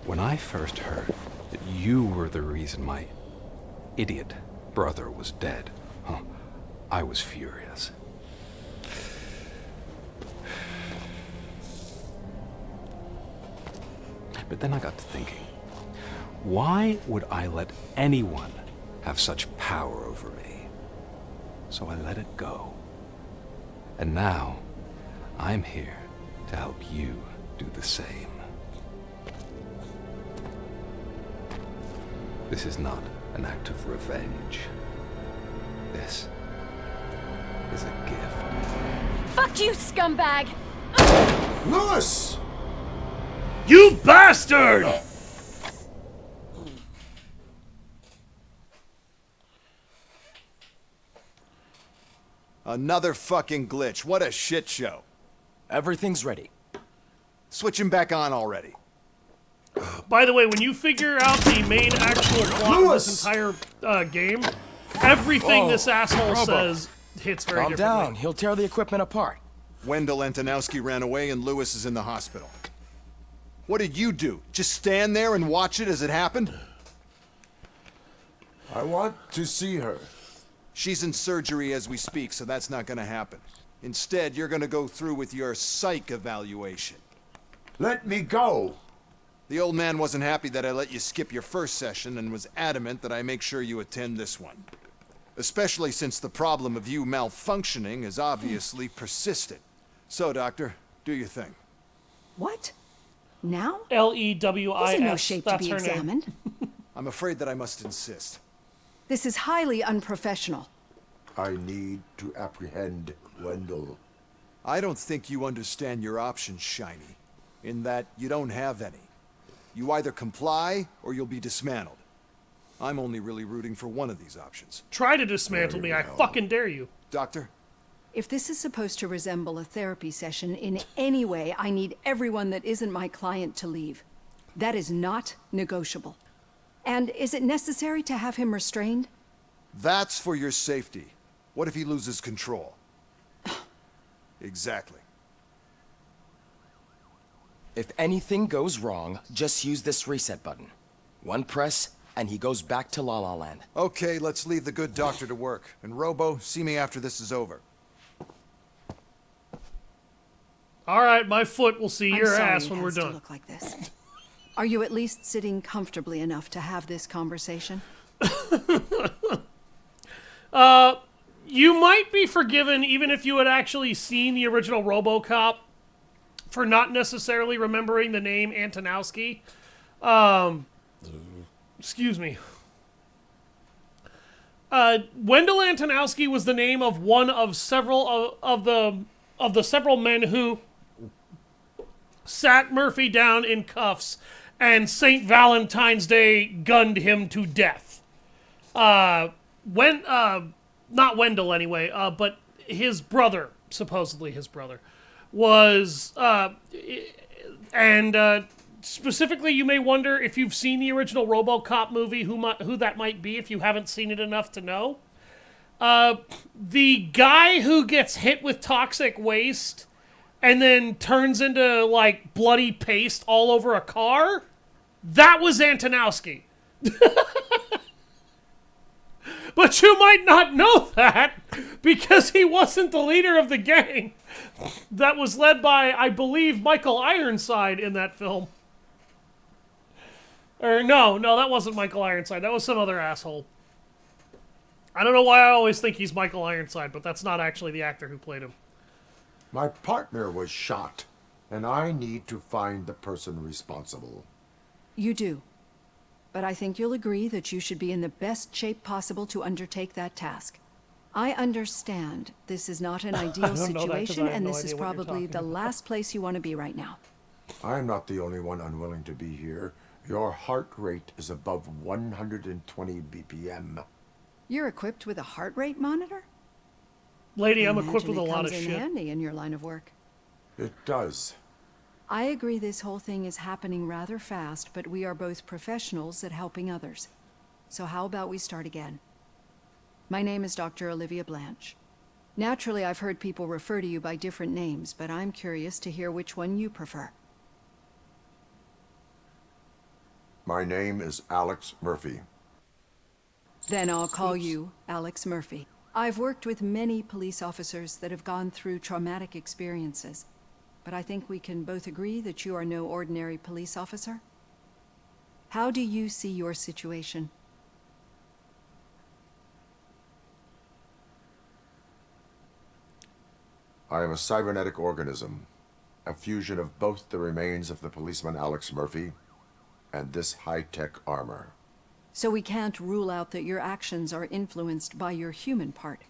when I first heard that you were the reason my idiot brother was dead, I was furious. But then I got to thinking, why would I let anyone have such power over me? So I let it go. And now, I'm here to help you do the same. This is not an act of revenge. This is a gift. Fuck you, scumbag! Lewis! You bastard! Another fucking glitch. What a shit show. Everything's ready. Switch him back on already. By the way, when you figure out the main actual plot of this entire game, everything this asshole says hits very Calm differently. down. He'll tear the equipment apart. Wendell Antonowski ran away and Lewis is in the hospital. What did you do? Just stand there and watch it as it happened? I want to see her. She's in surgery as we speak, so that's not gonna happen. Instead, you're gonna go through with your psych evaluation. Let me go! The old man wasn't happy that I let you skip your first session and was adamant that I make sure you attend this one. Especially since the problem of you malfunctioning is obviously persistent. So, Doctor, do your thing. What? Now? L-E-W-I-S. He's in no shape to That's be her name. examined. I'm afraid that I must insist. This is highly unprofessional. I need to apprehend Wendell. I don't think you understand your options, Shiny. In that you don't have any. You either comply or you'll be dismantled. I'm only really rooting for one of these options. Try to dismantle me, I fucking dare you. Doctor? If this is supposed to resemble a therapy session in any way, I need everyone that isn't my client to leave. That is not negotiable. And is it necessary to have him restrained? That's for your safety. What if he loses control? Exactly. If anything goes wrong, just use this reset button. One press, and he goes back to La La Land. Okay, let's leave the good doctor to work. And Robo, see me after this is over. All right, my foot will see your ass when we're it has to done. look like this. Are you at least sitting comfortably enough to have this conversation? You might be forgiven even if you had actually seen the original Robocop for not necessarily remembering the name Antonowski. Excuse me. Wendell Antonowski was the name of one of several of the several men who sat Murphy down in cuffs and St. Valentine's Day gunned him to death. Not Wendell anyway, but his brother, supposedly his brother, was, specifically you may wonder if you've seen the original RoboCop movie, who that might be if you haven't seen it enough to know. The guy who gets hit with toxic waste and then turns into, like, bloody paste all over a car, that was Antonowski. But you might not know that because he wasn't the leader of the gang that was led by, I believe, Michael Ironside in that film. Or no, that wasn't Michael Ironside. That was some other asshole. I don't know why I always think he's Michael Ironside, but that's not actually the actor who played him. My partner was shot, and I need to find the person responsible. You do. But I think you'll agree that you should be in the best shape possible to undertake that task. I understand this is not an ideal situation, and this is probably the last place you want to be right now. I'm not the only one unwilling to be here. Your heart rate is above 120 BPM. You're equipped with a heart rate monitor? Lady, I'm I equipped with a imagine lot of it comes shit. in handy in your line of work. It does. I agree this whole thing is happening rather fast, but we are both professionals at helping others. So how about we start again? My name is Dr. Olivia Blanche. Naturally, I've heard people refer to you by different names, but I'm curious to hear which one you prefer. My name is Alex Murphy. Then I'll call you Alex Murphy. I've worked with many police officers that have gone through traumatic experiences, but I think we can both agree that you are no ordinary police officer. How do you see your situation? I am a cybernetic organism, a fusion of both the remains of the policeman Alex Murphy and this high-tech armor. So we can't rule out that your actions are influenced by your human part.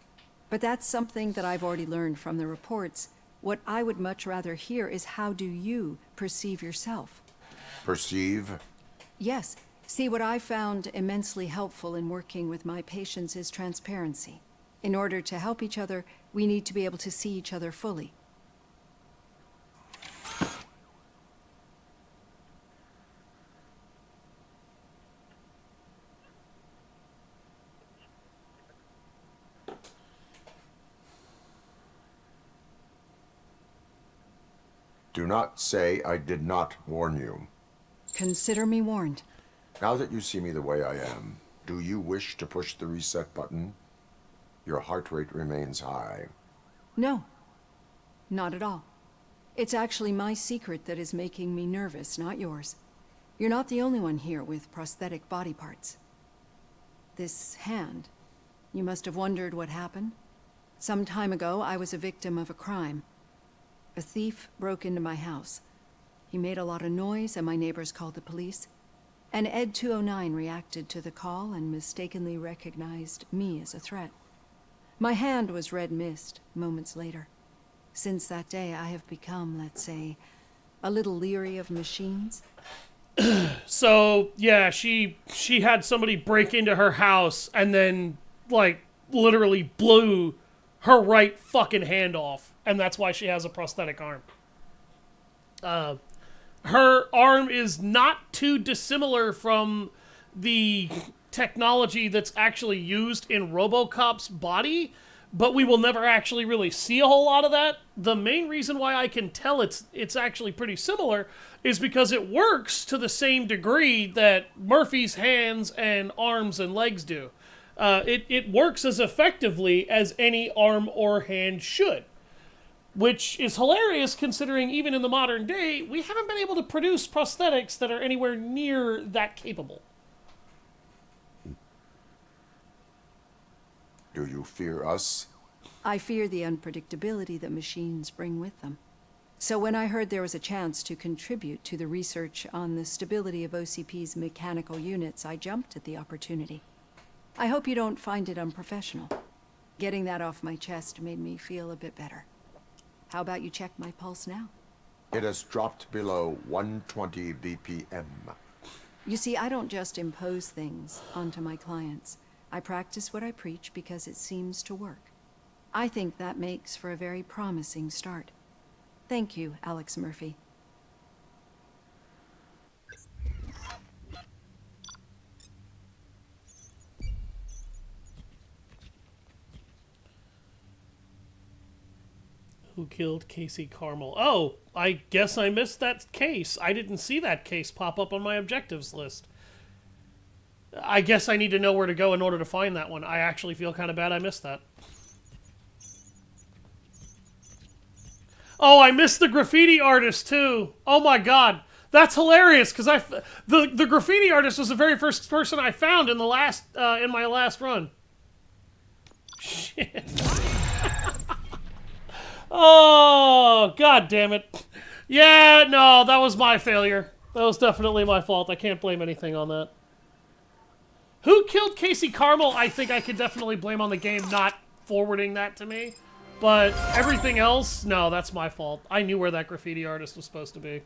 But that's something that I've already learned from the reports. What I would much rather hear is how do you perceive yourself? Perceive? Yes. See, what I found immensely helpful in working with my patients is transparency. In order to help each other, we need to be able to see each other fully. Do not say I did not warn you. Consider me warned. Now that you see me the way I am, do you wish to push the reset button? Your heart rate remains high. No, not at all. It's actually my secret that is making me nervous, not yours. You're not the only one here with prosthetic body parts. This hand, you must have wondered what happened. Some time ago, I was a victim of a crime. A thief broke into my house. He made a lot of noise and my neighbors called the police. And Ed 209 reacted to the call and mistakenly recognized me as a threat. My hand was red mist moments later. Since that day, I have become, let's say, a little leery of machines. So, yeah, she had somebody break into her house and then, like, literally blew her right fucking hand off. And that's why she has a prosthetic arm. Her arm is not too dissimilar from the technology that's actually used in Robocop's body, but we will never actually really see a whole lot of that. The main reason why I can tell it's actually pretty similar is because it works to the same degree that Murphy's hands and arms and legs do. It works as effectively as any arm or hand should. which is hilarious considering even in the modern day, we haven't been able to produce prosthetics that are anywhere near that capable. Do you fear us? I fear the unpredictability that machines bring with them. So when I heard there was a chance to contribute to the research on the stability of OCP's mechanical units, I jumped at the opportunity. I hope you don't find it unprofessional. Getting that off my chest made me feel a bit better. How about you check my pulse now? It has dropped below 120 BPM. You see, I don't just impose things onto my clients. I practice what I preach because it seems to work. I think that makes for a very promising start. Thank you, Alex Murphy. Who killed Casey Carmel? Oh, I guess I missed that case. I didn't see that case pop up on my objectives list. I guess I need to know where to go in order to find that one. I actually feel kind of bad I missed that. Oh, I missed the graffiti artist too. Oh my god. That's hilarious because the graffiti artist was the very first person I found in the last in my last run. Shit. Oh, god damn it. Yeah, no, that was my failure. That was definitely my fault. I can't blame anything on that. Who killed Casey Carmel? I think I could definitely blame on the game not forwarding that to me. But everything else, no, that's my fault. I knew where that graffiti artist was supposed to be.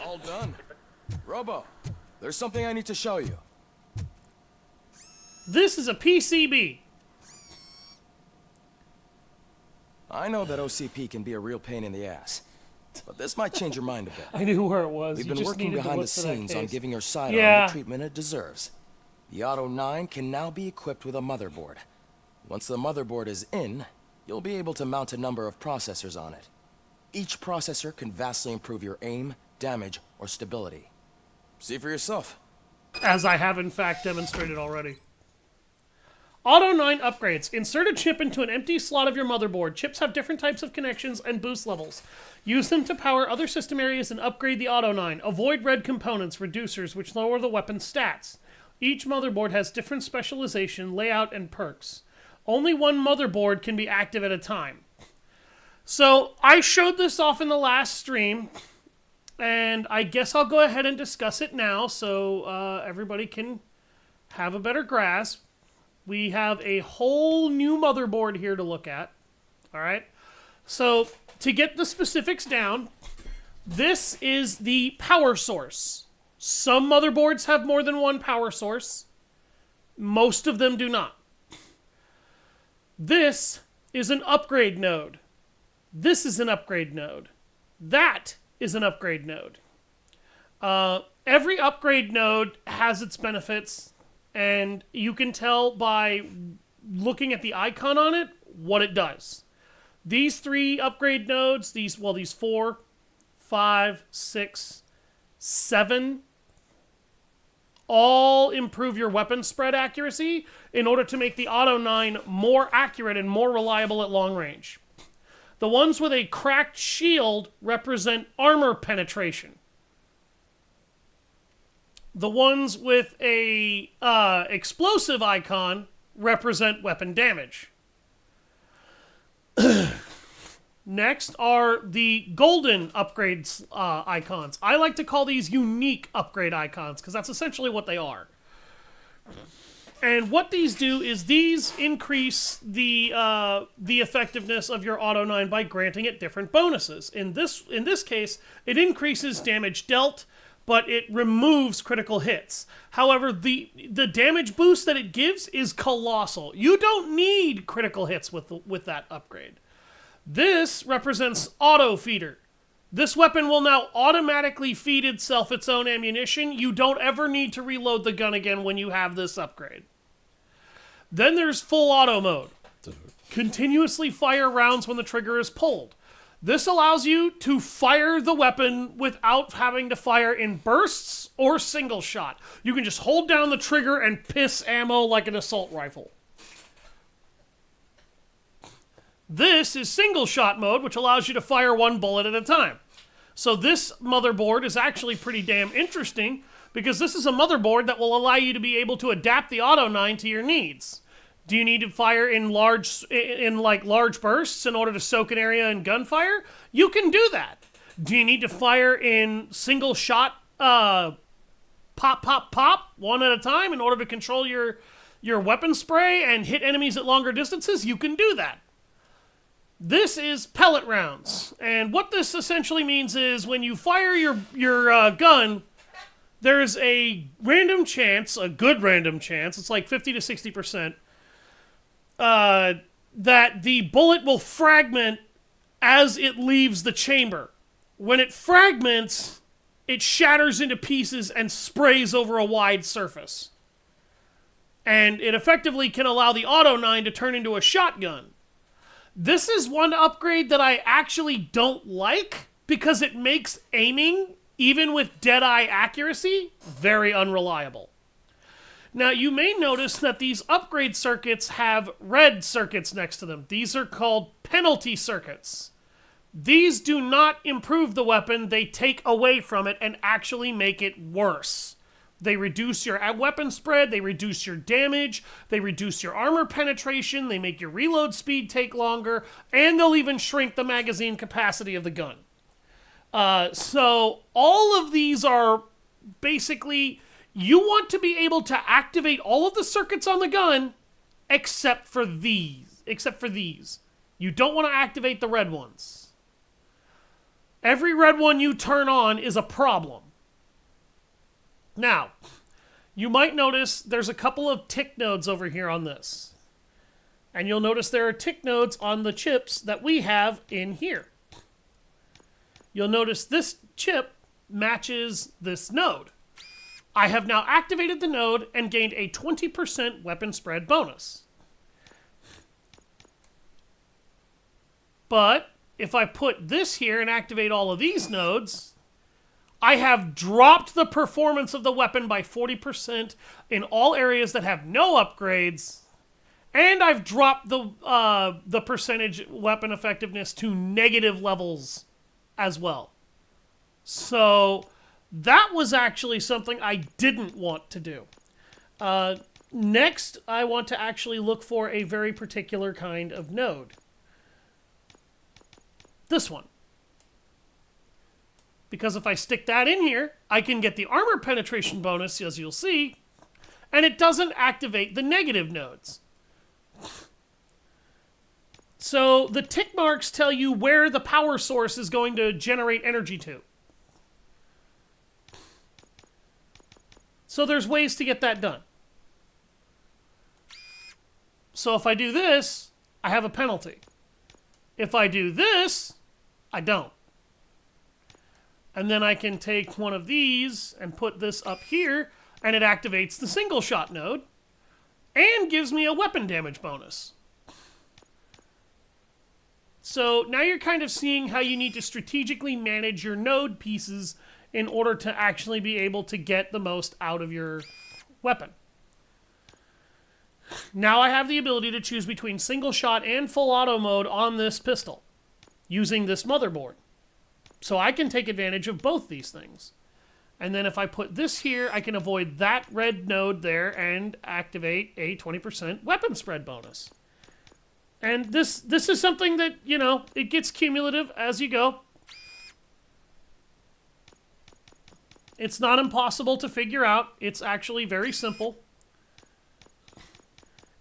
All done. Robo, there's something I need to show you. This is a PCB. I know that OCP can be a real pain in the ass, but this might change your mind a bit. I knew where it was. We've You been just working needed to behind the look for that scenes on case. giving your sidearm Yeah. the treatment it deserves. The Auto 9 can now be equipped with a motherboard. Once the motherboard is in, you'll be able to mount a number of processors on it. Each processor can vastly improve your aim, damage, or stability. See for yourself. As I have in fact demonstrated already. Auto 9 upgrades. Insert a chip into an empty slot of your motherboard. Chips have different types of connections and boost levels. Use them to power other system areas and upgrade the Auto 9. Avoid red components, reducers, which lower the weapon's stats. Each motherboard has different specialization, layout, and perks. Only one motherboard can be active at a time. So, I showed this off in the last stream, and I guess I'll go ahead and discuss it now so everybody can have a better grasp. We have a whole new motherboard here to look at. All right. So to get the specifics down, this is the power source. Some motherboards have more than one power source. Most of them do not. This is an upgrade node. This is an upgrade node. That is an upgrade node. Every upgrade node has its benefits. And you can tell by looking at the icon on it what it does. These 3 upgrade nodes, these 4, 5, 6, 7, all improve your weapon spread accuracy in order to make the Auto 9 more accurate and more reliable at long range. The ones with a cracked shield represent armor penetration. The ones with a explosive icon represent weapon damage. Next are the golden upgrades icons. I like to call these unique upgrade icons because that's essentially what they are. And what these do is these increase the effectiveness of your Auto 9 by granting it different bonuses. In this case, it increases damage dealt, but it removes critical hits. However, the damage boost that it gives is colossal. You don't need critical hits with that upgrade. This represents auto feeder. This weapon will now automatically feed itself its own ammunition. You don't ever need to reload the gun again when you have this upgrade. Then there's full auto mode. Continuously fire rounds when the trigger is pulled. This allows you to fire the weapon without having to fire in bursts or single shot. You can just hold down the trigger and piss ammo like an assault rifle. This is single shot mode, which allows you to fire one bullet at a time. So this motherboard is actually pretty damn interesting because this is a motherboard that will allow you to be able to adapt the Auto 9 to your needs. Do you need to fire in large bursts in order to soak an area in gunfire? You can do that. Do you need to fire in single shot, pop, pop, pop, one at a time in order to control your weapon spray and hit enemies at longer distances? You can do that. This is pellet rounds, and what this essentially means is when you fire your gun, there's a random chance, a good random chance, it's like 50 to 60%, that the bullet will fragment as it leaves the chamber. When it fragments, it shatters into pieces and sprays over a wide surface. And it effectively can allow the Auto 9 to turn into a shotgun. This is one upgrade that I actually don't like because it makes aiming, even with dead-eye accuracy, very unreliable. Now, you may notice that these upgrade circuits have red circuits next to them. These are called penalty circuits. These do not improve the weapon, they take away from it and actually make it worse. They reduce your weapon spread, they reduce your damage, they reduce your armor penetration, they make your reload speed take longer, and they'll even shrink the magazine capacity of the gun. So all of these are basically, you want to be able to activate all of the circuits on the gun except for these. You don't want to activate the red ones. Every red one you turn on is a problem. Now, you might notice there's a couple of tick nodes over here on this. And you'll notice there are tick nodes on the chips that we have in here. You'll notice this chip matches this node. I have now activated the node and gained a 20% weapon spread bonus. But if I put this here and activate all of these nodes, I have dropped the performance of the weapon by 40% in all areas that have no upgrades, and I've dropped the percentage weapon effectiveness to negative levels as well. So that was actually something I didn't want to do. Next, I want to actually look for a very particular kind of node. This one. Because if I stick that in here, I can get the armor penetration bonus, as you'll see, and it doesn't activate the negative nodes. So the tick marks tell you where the power source is going to generate energy to. So there's ways to get that done. So if I do this, I have a penalty. If I do this, I don't. And then I can take one of these and put this up here, and it activates the single shot node and gives me a weapon damage bonus. So now you're kind of seeing how you need to strategically manage your node pieces in order to actually be able to get the most out of your weapon. Now I have the ability to choose between single shot and full auto mode on this pistol using this motherboard. So I can take advantage of both these things. And then if I put this here, I can avoid that red node there and activate a 20% weapon spread bonus. And this is something that, you know, it gets cumulative as you go. It's not impossible to figure out. It's actually very simple.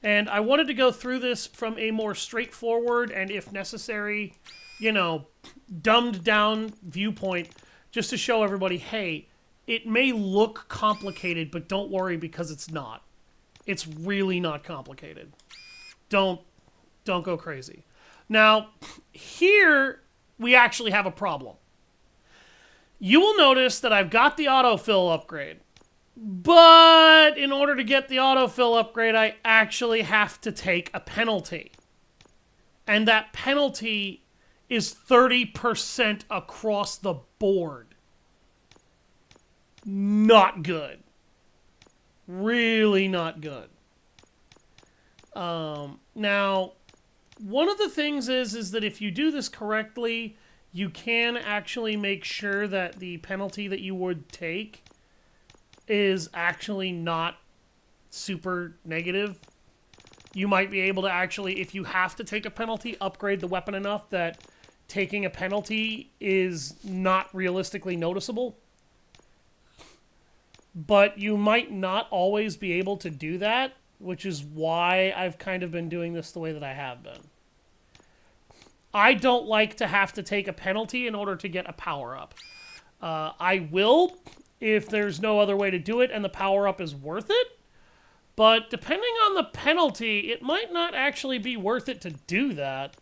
And I wanted to go through this from a more straightforward and, if necessary, you know, dumbed down viewpoint, just to show everybody, hey, it may look complicated, but don't worry because it's not. It's really not complicated. Don't go crazy. Now, here we actually have a problem. You will notice that I've got the autofill upgrade. But in order to get the autofill upgrade, I actually have to take a penalty. And that penalty is 30% across the board. Not good. Really not good. Now, one of the things is that if you do this correctly, you can actually make sure that the penalty that you would take is actually not super negative. You might be able to actually, if you have to take a penalty, upgrade the weapon enough that taking a penalty is not realistically noticeable. But you might not always be able to do that, which is why I've kind of been doing this the way that I have been. I don't like to have to take a penalty in order to get a power-up. I will if there's no other way to do it and the power-up is worth it. But depending on the penalty, it might not actually be worth it to do that.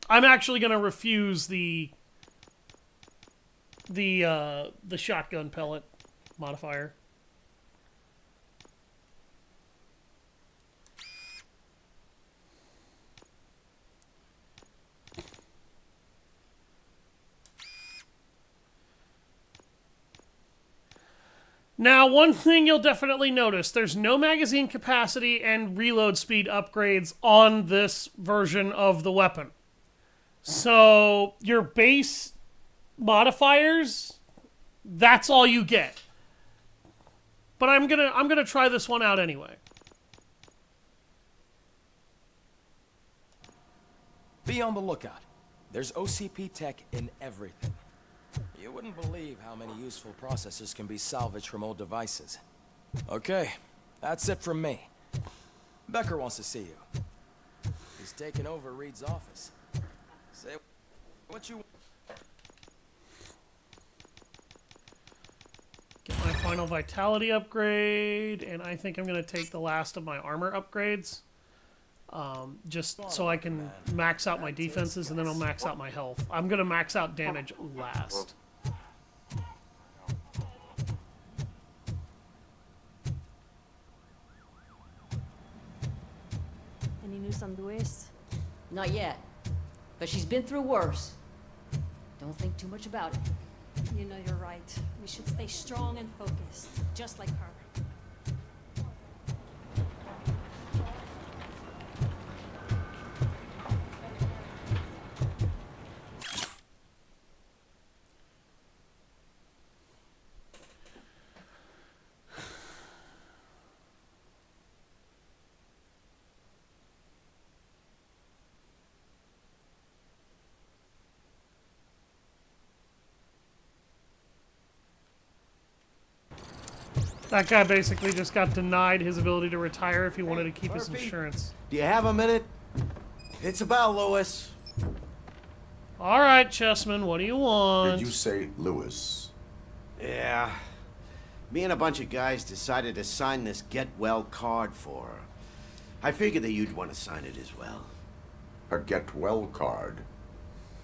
I'm actually going to refuse the shotgun pellet modifier. Now, one thing you'll definitely notice, there's no magazine capacity and reload speed upgrades on this version of the weapon. So, your base modifiers, that's all you get. But I'm gonna try this one out anyway. Be on the lookout. There's OCP tech in everything. You wouldn't believe how many useful processors can be salvaged from old devices. Okay, that's it from me. Becker wants to see you. He's taken over Reed's office. Say what you... Get my final vitality upgrade, and I think I'm going to take the last of my armor upgrades. Just so I can max out my defenses, and then I'll max out my health. I'm going to max out damage last. Any news on Luis? Not yet. But she's been through worse. Don't think too much about it. You know you're right. We should stay strong and focused, just like her. That guy basically just got denied his ability to retire if he wanted to keep his insurance. Do you have a minute? It's about Lewis. All right, Chessman, what do you want? Did you say Lewis? Yeah. Me and a bunch of guys decided to sign this get well card for her. I figured that you'd want to sign it as well. A get well card?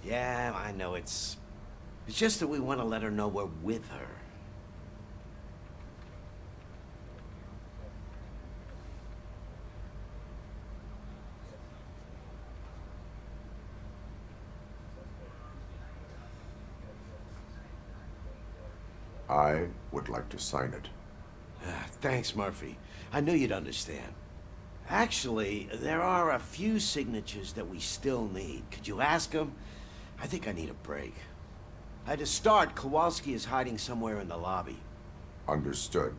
Yeah, I know it's just that we want to let her know we're with her. I would like to sign it. Thanks, Murphy. I knew you'd understand. Actually, there are a few signatures that we still need. Could you ask them? I think I need a break. To start, Kowalski is hiding somewhere in the lobby. Understood.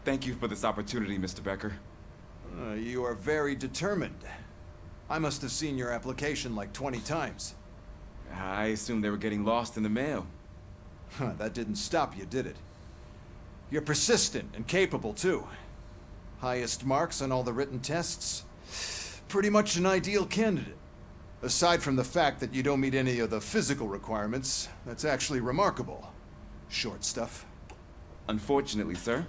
Thank you for this opportunity, Mr. Becker. You are very determined. I must have seen your application like 20 times. I assumed they were getting lost in the mail. That didn't stop you, did it? You're persistent and capable, too. Highest marks on all the written tests. Pretty much an ideal candidate. Aside from the fact that you don't meet any of the physical requirements, that's actually remarkable. Short stuff. Unfortunately, sir.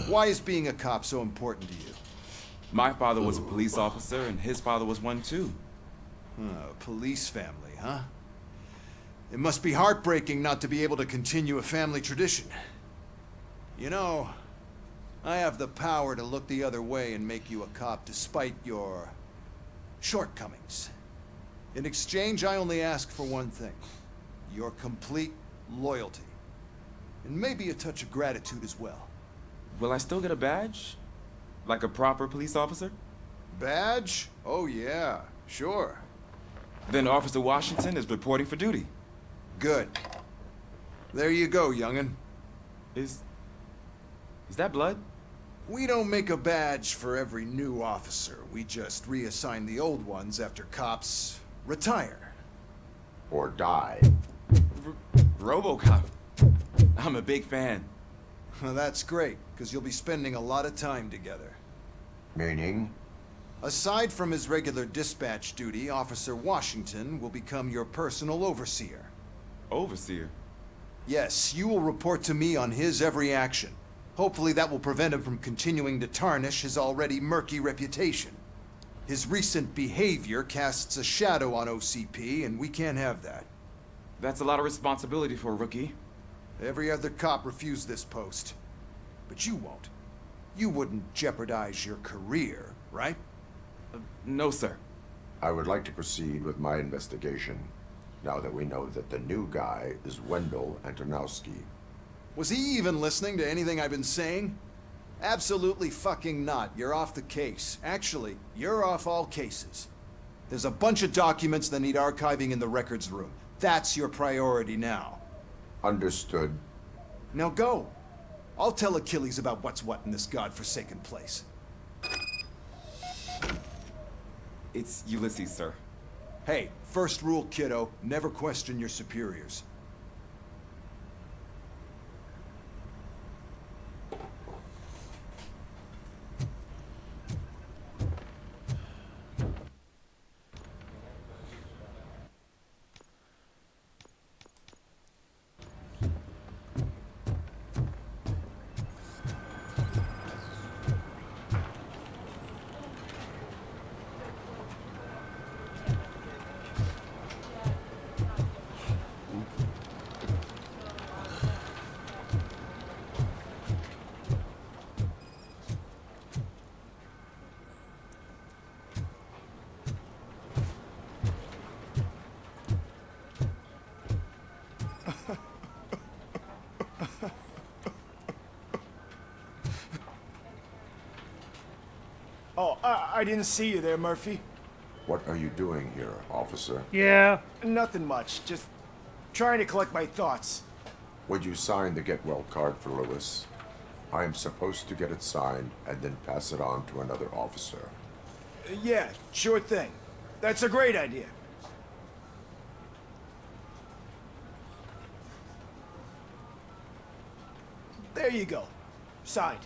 Why is being a cop so important to you? My father was a police officer, and his father was one too. Police family, huh? It must be heartbreaking not to be able to continue a family tradition. You know, I have the power to look the other way and make you a cop despite your shortcomings. In exchange, I only ask for one thing. Your complete loyalty. And maybe a touch of gratitude as well. Will I still get a badge? Like a proper police officer? Badge? Oh yeah, sure. Then Officer Washington is reporting for duty. Good. There you go, young'un. Is that blood? We don't make a badge for every new officer. We just reassign the old ones after cops retire. Or die. Robocop. I'm a big fan. Well, that's great, because you'll be spending a lot of time together. Meaning? Aside from his regular dispatch duty, Officer Washington will become your personal overseer. Overseer? Yes, you will report to me on his every action. Hopefully that will prevent him from continuing to tarnish his already murky reputation. His recent behavior casts a shadow on OCP, and we can't have that. That's a lot of responsibility for a rookie. Every other cop refused this post. But you won't. You wouldn't jeopardize your career, right? No, sir. I would like to proceed with my investigation, now that we know that the new guy is Wendell Antonowski. Was he even listening to anything I've been saying? Absolutely fucking not. You're off the case. Actually, you're off all cases. There's a bunch of documents that need archiving in the records room. That's your priority now. Understood. Now go. I'll tell Achilles about what's what in this godforsaken place. It's Ulysses, sir. Hey, first rule, kiddo, never question your superiors. Oh, I didn't see you there, Murphy. What are you doing here, officer? Yeah. Nothing much. Just trying to collect my thoughts. Would you sign the get well card for Lewis? I am supposed to get it signed and then pass it on to another officer. Yeah, sure thing. That's a great idea. There you go. Signed.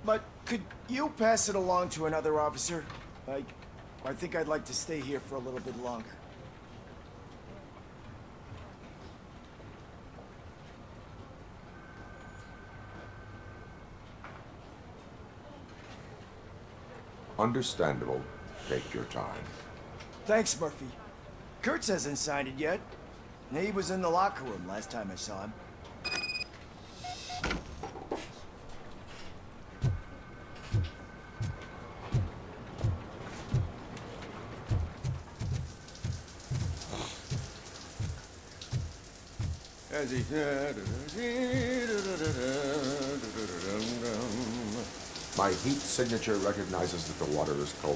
But could you pass it along to another officer? I think I'd like to stay here for a little bit longer. Understandable. Take your time. Thanks, Murphy. Kurtz hasn't signed it yet. He was in the locker room last time I saw him. My heat signature recognizes that the water is cold.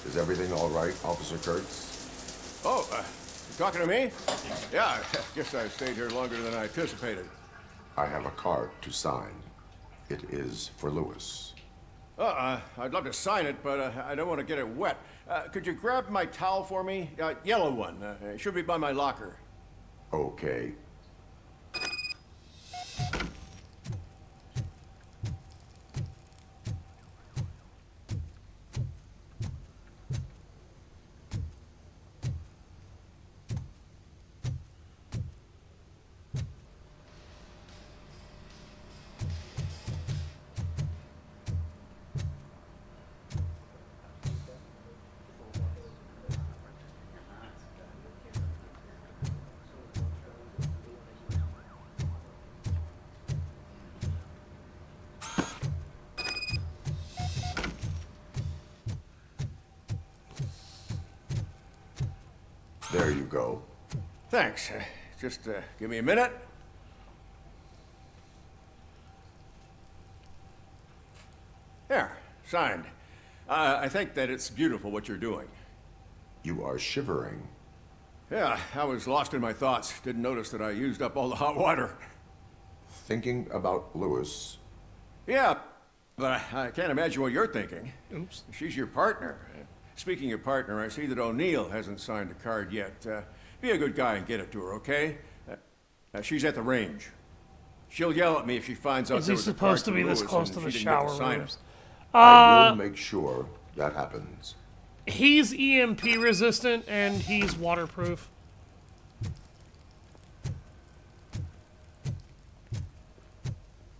Is everything all right, Officer Kurtz? Oh, you talking to me? Yeah, I guess I stayed here longer than I anticipated. I have a card to sign. It is for Lewis. I'd love to sign it, but I don't want to get it wet. Could you grab my towel for me? Yellow one. It should be by my locker. Okay. There you go. Thanks. Just give me a minute. There, signed. I think that it's beautiful what you're doing. You are shivering. Yeah, I was lost in my thoughts. Didn't notice that I used up all the hot water. Thinking about Lewis. Yeah, but I can't imagine what you're thinking. Oops. She's your partner. Speaking of partner, I see that O'Neill hasn't signed a card yet. Be a good guy and get it to her, okay? She's at the range. She'll yell at me if she finds out Is there he was a supposed card to be Lewis this close and to the she didn't get shower sign it. rooms? I will make sure that happens. He's EMP resistant and he's waterproof.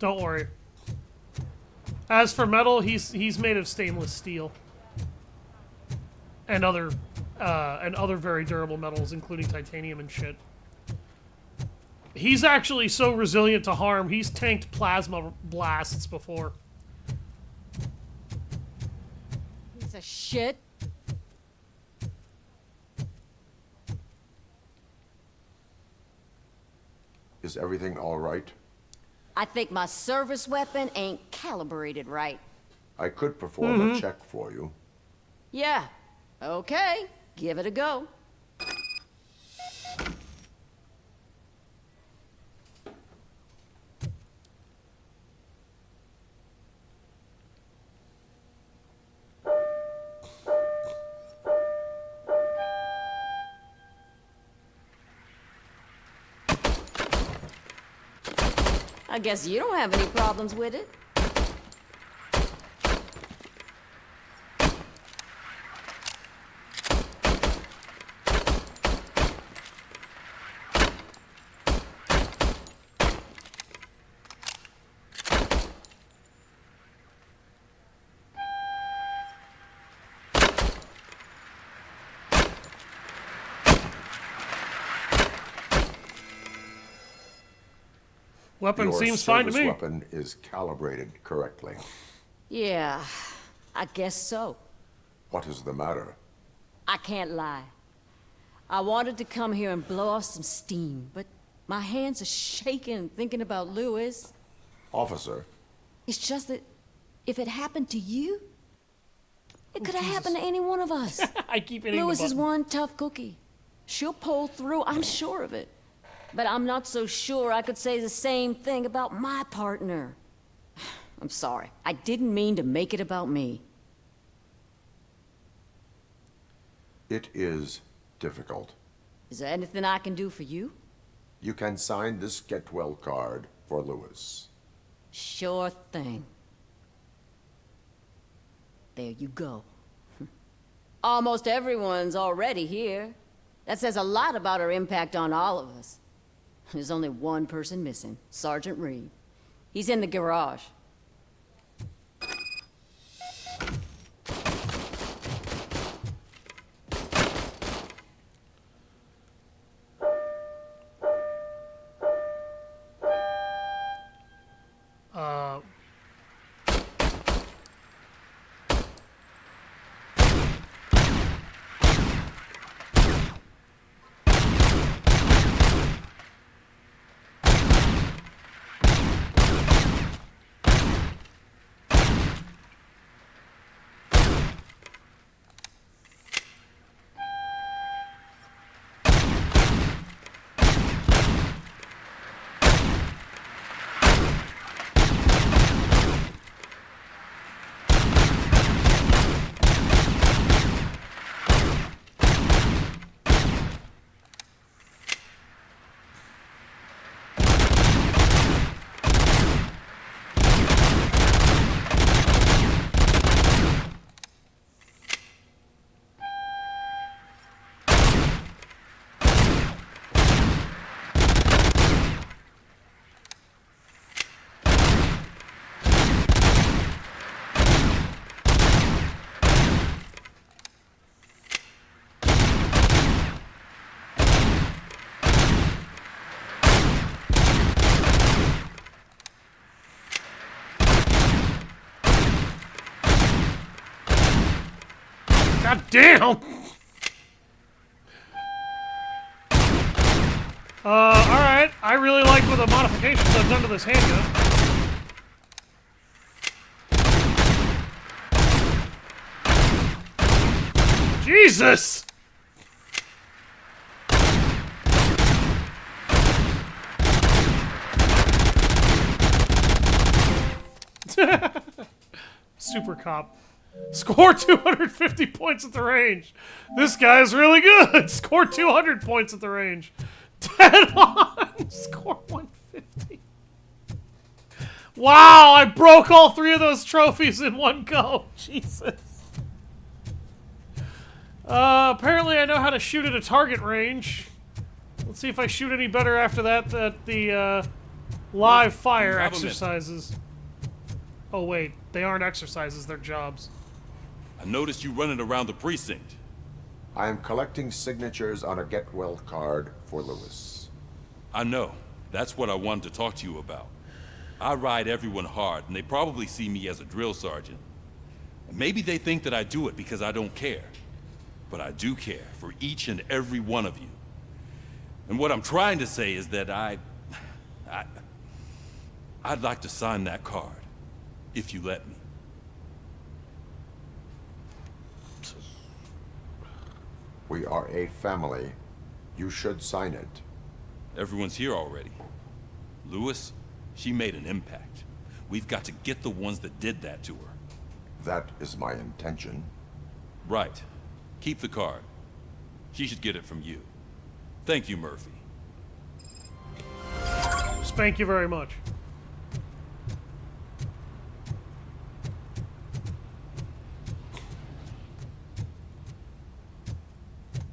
Don't worry. As for metal, he's made of stainless steel and other very durable metals, including titanium and shit. He's actually so resilient to harm. He's tanked plasma blasts before. Piece of shit. Is everything all right? I think my service weapon ain't calibrated right. I could perform a check for you. Yeah. Okay. Give it a go. I guess you don't have any problems with it. Weapon Your seems fine to service me. weapon is calibrated correctly. Yeah, I guess so. What is the matter? I can't lie. I wanted to come here and blow off some steam, but my hands are shaking thinking about Lewis. Officer, It's just that if it happened to you, it could have happened to any one of us. I keep hitting Lewis the is button. one tough cookie. She'll pull through, I'm sure of it. But I'm not so sure I could say the same thing about my partner. I'm sorry. I didn't mean to make it about me. it is difficult. Is there anything I can do for you? You can sign this get well card for Lewis. Sure thing. There you go. Almost everyone's already here. That says a lot about her impact on all of us. There's only one person missing, Sergeant Reed. He's in the garage. God damn! Alright. I really like what the modifications I've done to this handgun. Jesus! Super cop. Score 250 points at the range. This guy's really good. Score 200 points at the range. Dead on. Score 150. Wow, I broke all 3 of those trophies in one go. Jesus. Apparently I know how to shoot at a target range. Let's see if I shoot any better after that at the live fire exercises. Oh wait, they aren't exercises, they're jobs. I noticed you running around the precinct. I am collecting signatures on a get well card for Lewis. I know. That's what I wanted to talk to you about. I ride everyone hard, and they probably see me as a drill sergeant. And maybe they think that I do it because I don't care. But I do care for each and every one of you. And what I'm trying to say is that I'd like to sign that card, if you let me. We are a family. You should sign it. Everyone's here already. Lewis, she made an impact. We've got to get the ones that did that to her. That is my intention. Right. Keep the card. She should get it from you. Thank you, Murphy. Thank you very much.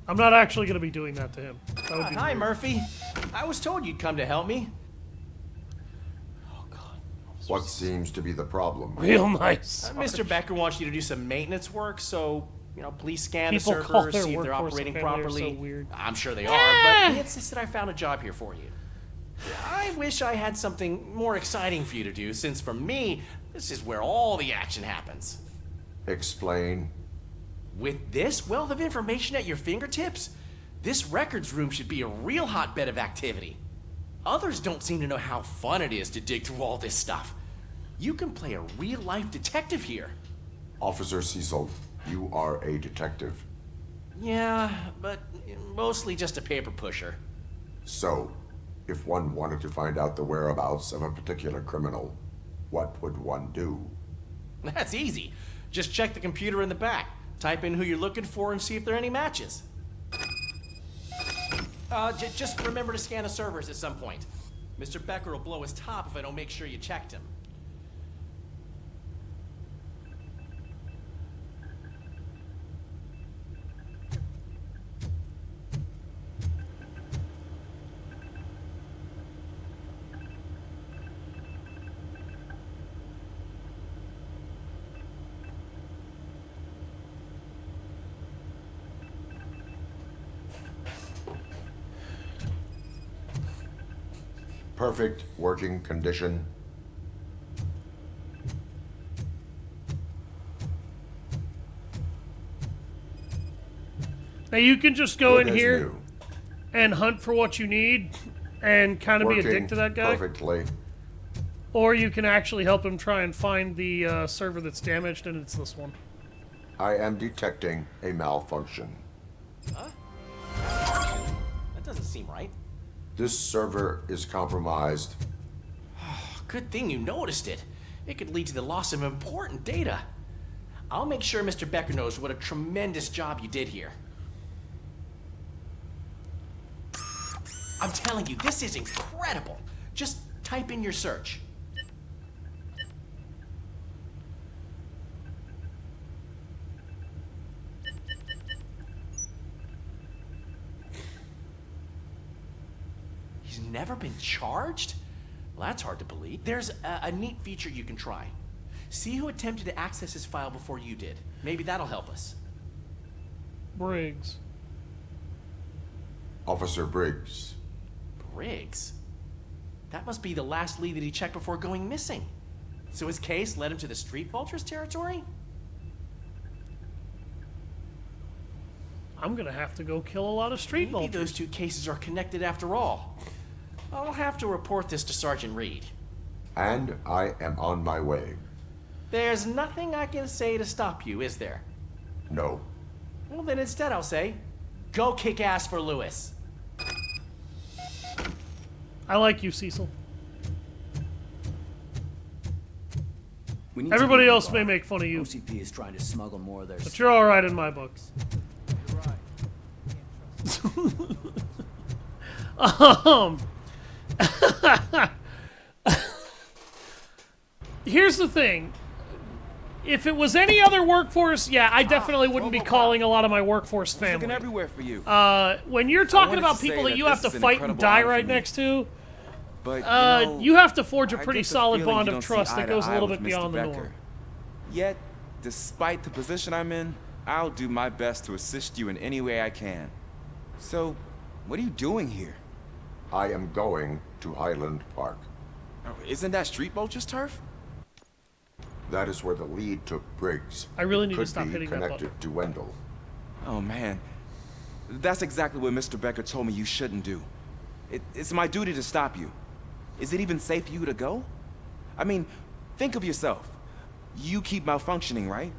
I'm not actually going to be doing that to him. That would be Hi, weird. Murphy. I was told you'd come to help me. What seems to be the problem? Real nice. Mr. Becker wants you to do some maintenance work, so, you know, please scan People the call servers, their see if they're workforce operating a family, properly. so weird. I'm sure they are, but he insisted I found a job here for you. I wish I had something more exciting for you to do, since for me, this is where all the action happens. Explain. With this wealth of information at your fingertips, this records room should be a real hotbed of activity. Others don't seem to know how fun it is to dig through all this stuff. You can play a real-life detective here. Officer Cecil, you are a detective. Yeah, but mostly just a paper pusher. So, if one wanted to find out the whereabouts of a particular criminal, what would one do? That's easy. Just check the computer in the back. Type in who you're looking for and see if there are any matches. Just remember to scan the servers at some point. Mr. Becker will blow his top if I don't make sure you checked him. Perfect working condition. Now you can just go Good in as here new. and hunt for what you need and kind of be a dick to that guy. Perfectly. Or you can actually help him try and find the server that's damaged, and it's this one. I am detecting a malfunction. Huh? That doesn't seem right. This server is compromised. Good thing you noticed it. It could lead to the loss of important data. I'll make sure Mr. Becker knows what a tremendous job you did here. I'm telling you, this is incredible. Just type in your search. He's never been charged? Well, that's hard to believe. There's a neat feature you can try. See who attempted to access his file before you did. Maybe that'll help us. Briggs. Officer Briggs. Briggs? That must be the last lead that he checked before going missing. So his case led him to the Street Vultures territory? I'm gonna have to go kill a lot of street Maybe vultures. those two cases are connected after all. I'll have to report this to Sergeant Reed. And I am on my way. There's nothing I can say to stop you, is there? No. Well, then instead I'll say, go kick ass for Lewis. I like you, Cecil. We need Everybody to else may make fun of you, OCP is trying to smuggle more of their but you're all right in my books. Here's the thing. If it was any other workforce, yeah, I definitely wouldn't be calling a lot of my workforce family. Looking everywhere for you. When you're talking wanted about to say people that that you have this to is an fight and incredible die honor right for me. next to, But you have to forge a I pretty get the solid feeling bond you of don't see trust eye that to goes a eye little with bit Mr. beyond the Becker. norm. Yet, despite the position I'm in, I'll do my best to assist you in any way I can. So, what are you doing here? I am going to Highland Park. Oh, isn't that Street Vulture's turf? That is where the lead took Briggs. I really It need to could stop be hitting that connected button. to Wendell. Oh man, that's exactly what Mr. Becker told me you shouldn't do. It's my duty to stop you. Is it even safe for you to go? I mean, think of yourself. You keep malfunctioning, right?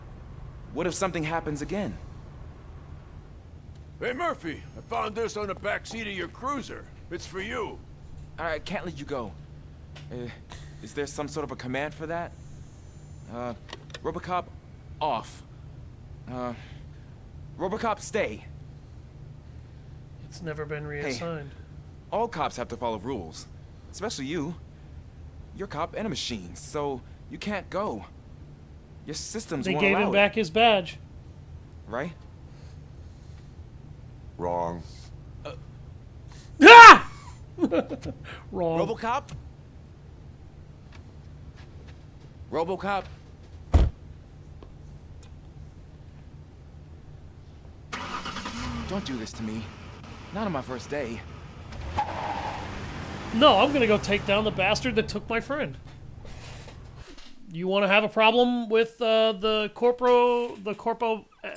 What if something happens again? Hey, Murphy, I found this on the back seat of your cruiser. It's for you. I can't let you go. Is there some sort of a command for that? Robocop, off. Robocop, stay. It's never been reassigned. All cops have to follow rules. Especially you. You're a cop and a machine, so you can't go. Your systems They won't gave allow him it, back his badge. right? Wrong. Ah! Wrong. Robocop? Robocop? Don't do this to me. Not on my first day. No, I'm gonna go take down the bastard that took my friend. You want to have a problem with the Corpo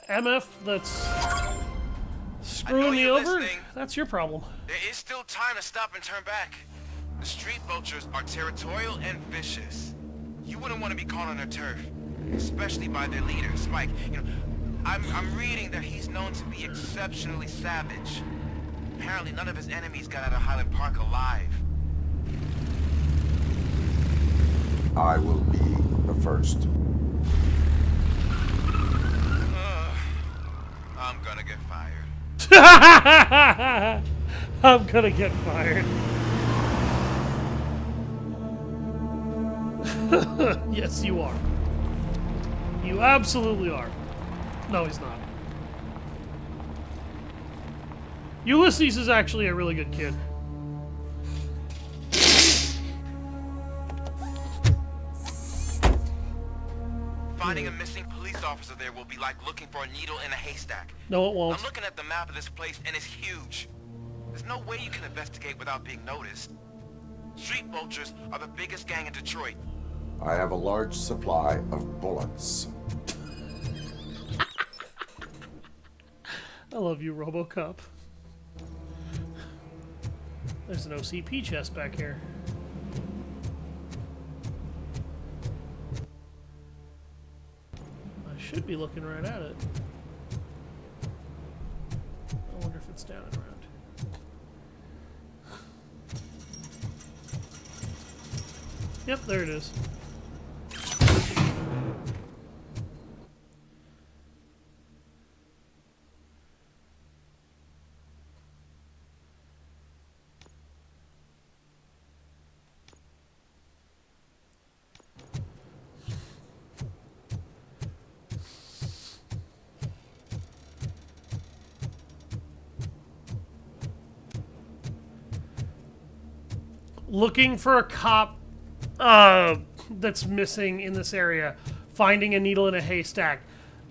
MF that's screwing me over? That's your problem. There is still time to stop and turn back. The street vultures are territorial and vicious. You wouldn't want to be caught on their turf, especially by their leader, Spike. You know, I'm reading that he's known to be exceptionally savage. Apparently, none of his enemies got out of Highland Park alive. I will be the first. I'm gonna get fired. I'm gonna get fired. Yes, you are. You absolutely are. No, he's not. Ulysses is actually a really good kid. Finding a missing police officer there will be like looking for a needle in a haystack. No, it won't. I'm looking at the map of this place, and it's huge. There's no way you can investigate without being noticed. Street vultures are the biggest gang in Detroit. I have a large supply of bullets. I love you, Robocop. There's an OCP chest back here. I should be looking right at it. I wonder if it's down and around. Yep, there it is. Looking for a cop that's missing in this area, finding a needle in a haystack.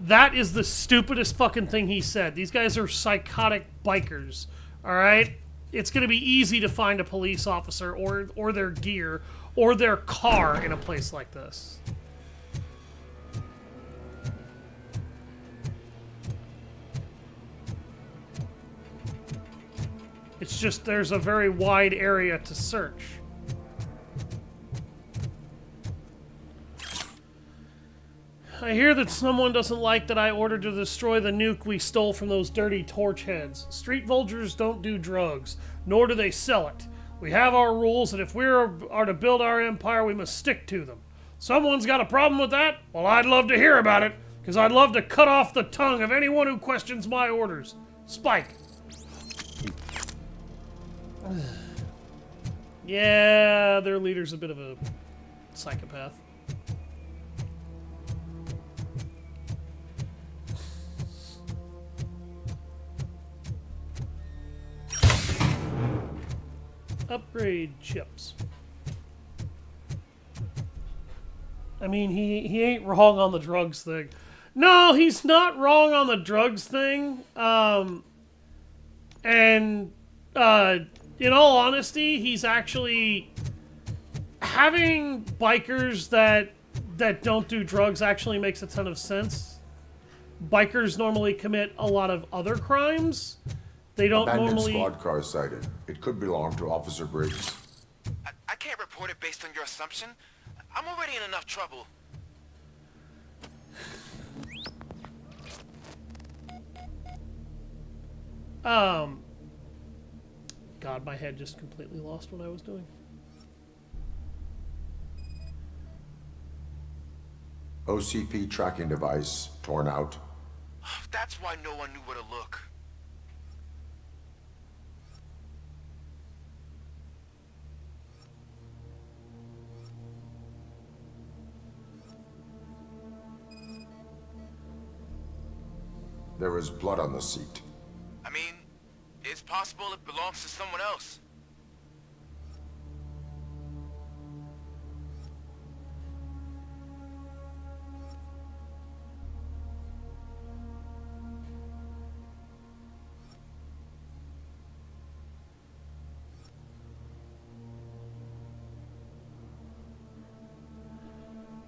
That is the stupidest fucking thing he said. These guys are psychotic bikers, all right? It's going to be easy to find a police officer or their gear or their car in a place like this. It's just there's a very wide area to search. I hear that someone doesn't like that I ordered to destroy the nuke we stole from those dirty torch heads. Street vultures don't do drugs, nor do they sell it. We have our rules, and if we are to build our empire, we must stick to them. Someone's got a problem with that? Well, I'd love to hear about it, because I'd love to cut off the tongue of anyone who questions my orders. Spike. Yeah, their leader's a bit of a psychopath. Upgrade chips. I mean, he ain't wrong on the drugs thing. No, he's not wrong on the drugs thing. In all honesty, he's actually having bikers that don't do drugs actually makes a ton of sense. Bikers normally commit a lot of other crimes. They don't Abandoned normally... squad car sighted. It could belong to Officer Briggs. I can't report it based on your assumption. I'm already in enough trouble. God, my head just completely lost what I was doing. OCP tracking device torn out. That's why no one knew where to look. There is blood on the seat. I mean, it's possible it belongs to someone else.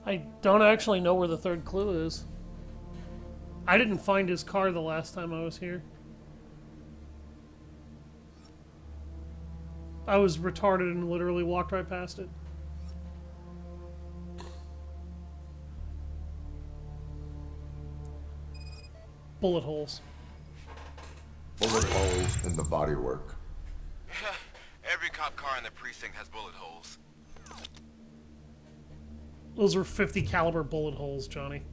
I don't actually know where the third clue is. I didn't find his car the last time I was here. I was retarded and literally walked right past it. Bullet holes. Bullet holes in the bodywork. Every cop car in the precinct has bullet holes. Those were 50 caliber bullet holes, Johnny.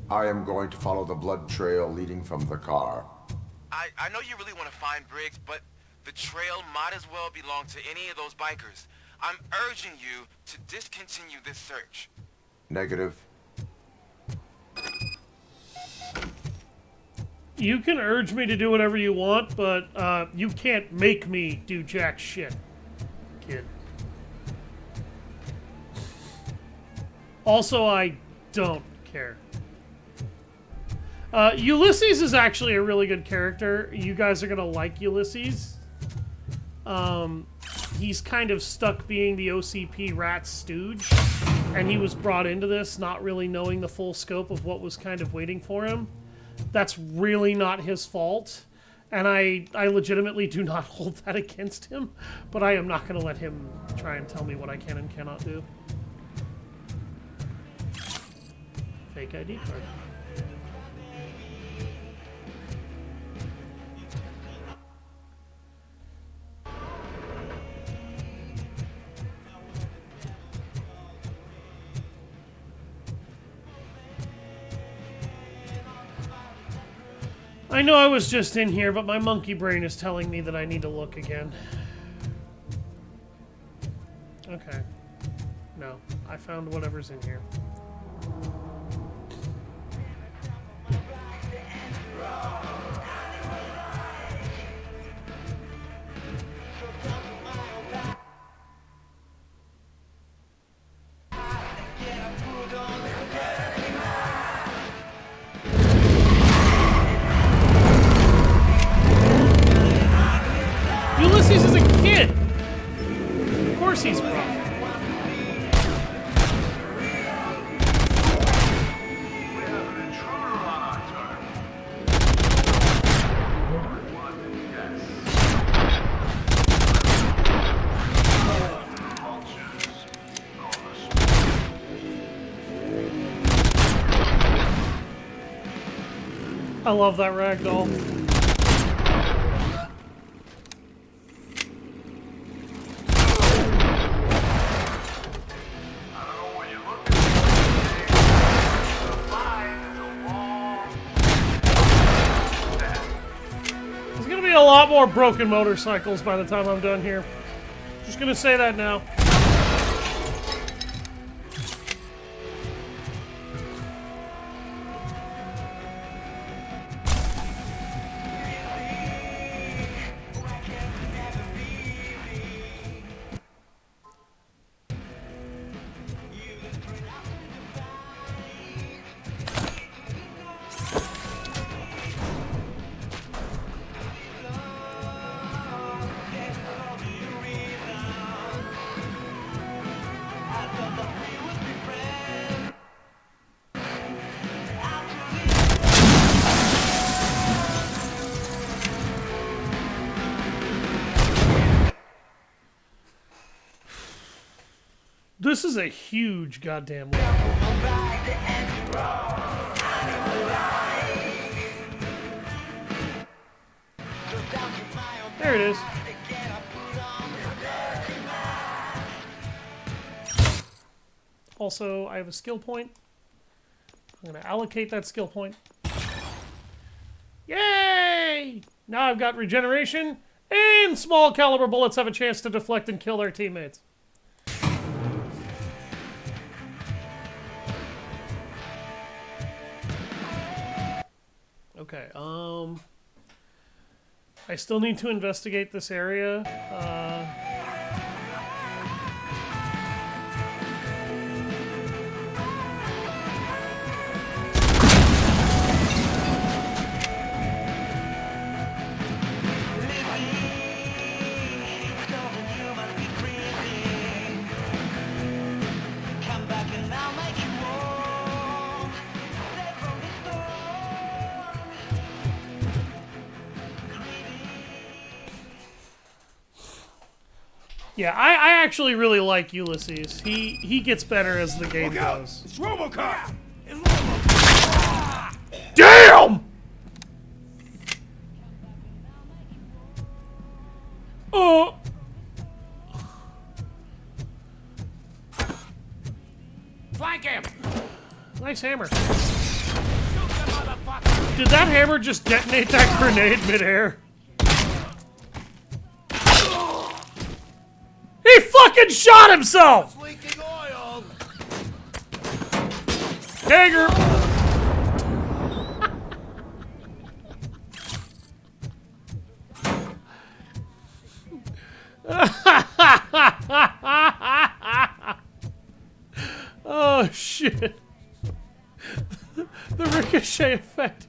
I am going to follow the blood trail leading from the car. I know you really want to find Briggs, but the trail might as well belong to any of those bikers. I'm urging you to discontinue this search. Negative. You can urge me to do whatever you want, but you can't make me do jack shit, kid. Also, I don't care. Ulysses is actually a really good character. You guys are gonna like Ulysses. He's kind of stuck being the OCP rat stooge, and he was brought into this not really knowing the full scope of what was kind of waiting for him. That's really not his fault, and I legitimately do not hold that against him, but I am not gonna let him try and tell me what I can and cannot do. Fake ID card. I know I was just in here, but my monkey brain is telling me that I need to look again. Okay. No, I found whatever's in here. Ulysses is a kid! Of course he's rough. I love that ragdoll. There's gonna be a lot more broken motorcycles by the time I'm done here. Just gonna say that now. This is a huge goddamn level. There it is. Also, I have a skill point. I'm going to allocate that skill point. Yay! Now I've got regeneration, and small caliber bullets have a chance to deflect and kill their teammates. Okay, I still need to investigate this area. Yeah, I actually really like Ulysses. He gets better as the game goes. It's Robocop! Damn! Oh! Flank him! Nice hammer. Did that hammer just detonate that grenade midair? He fucking shot himself! Leaking oil! Hager! Oh shit. The ricochet effect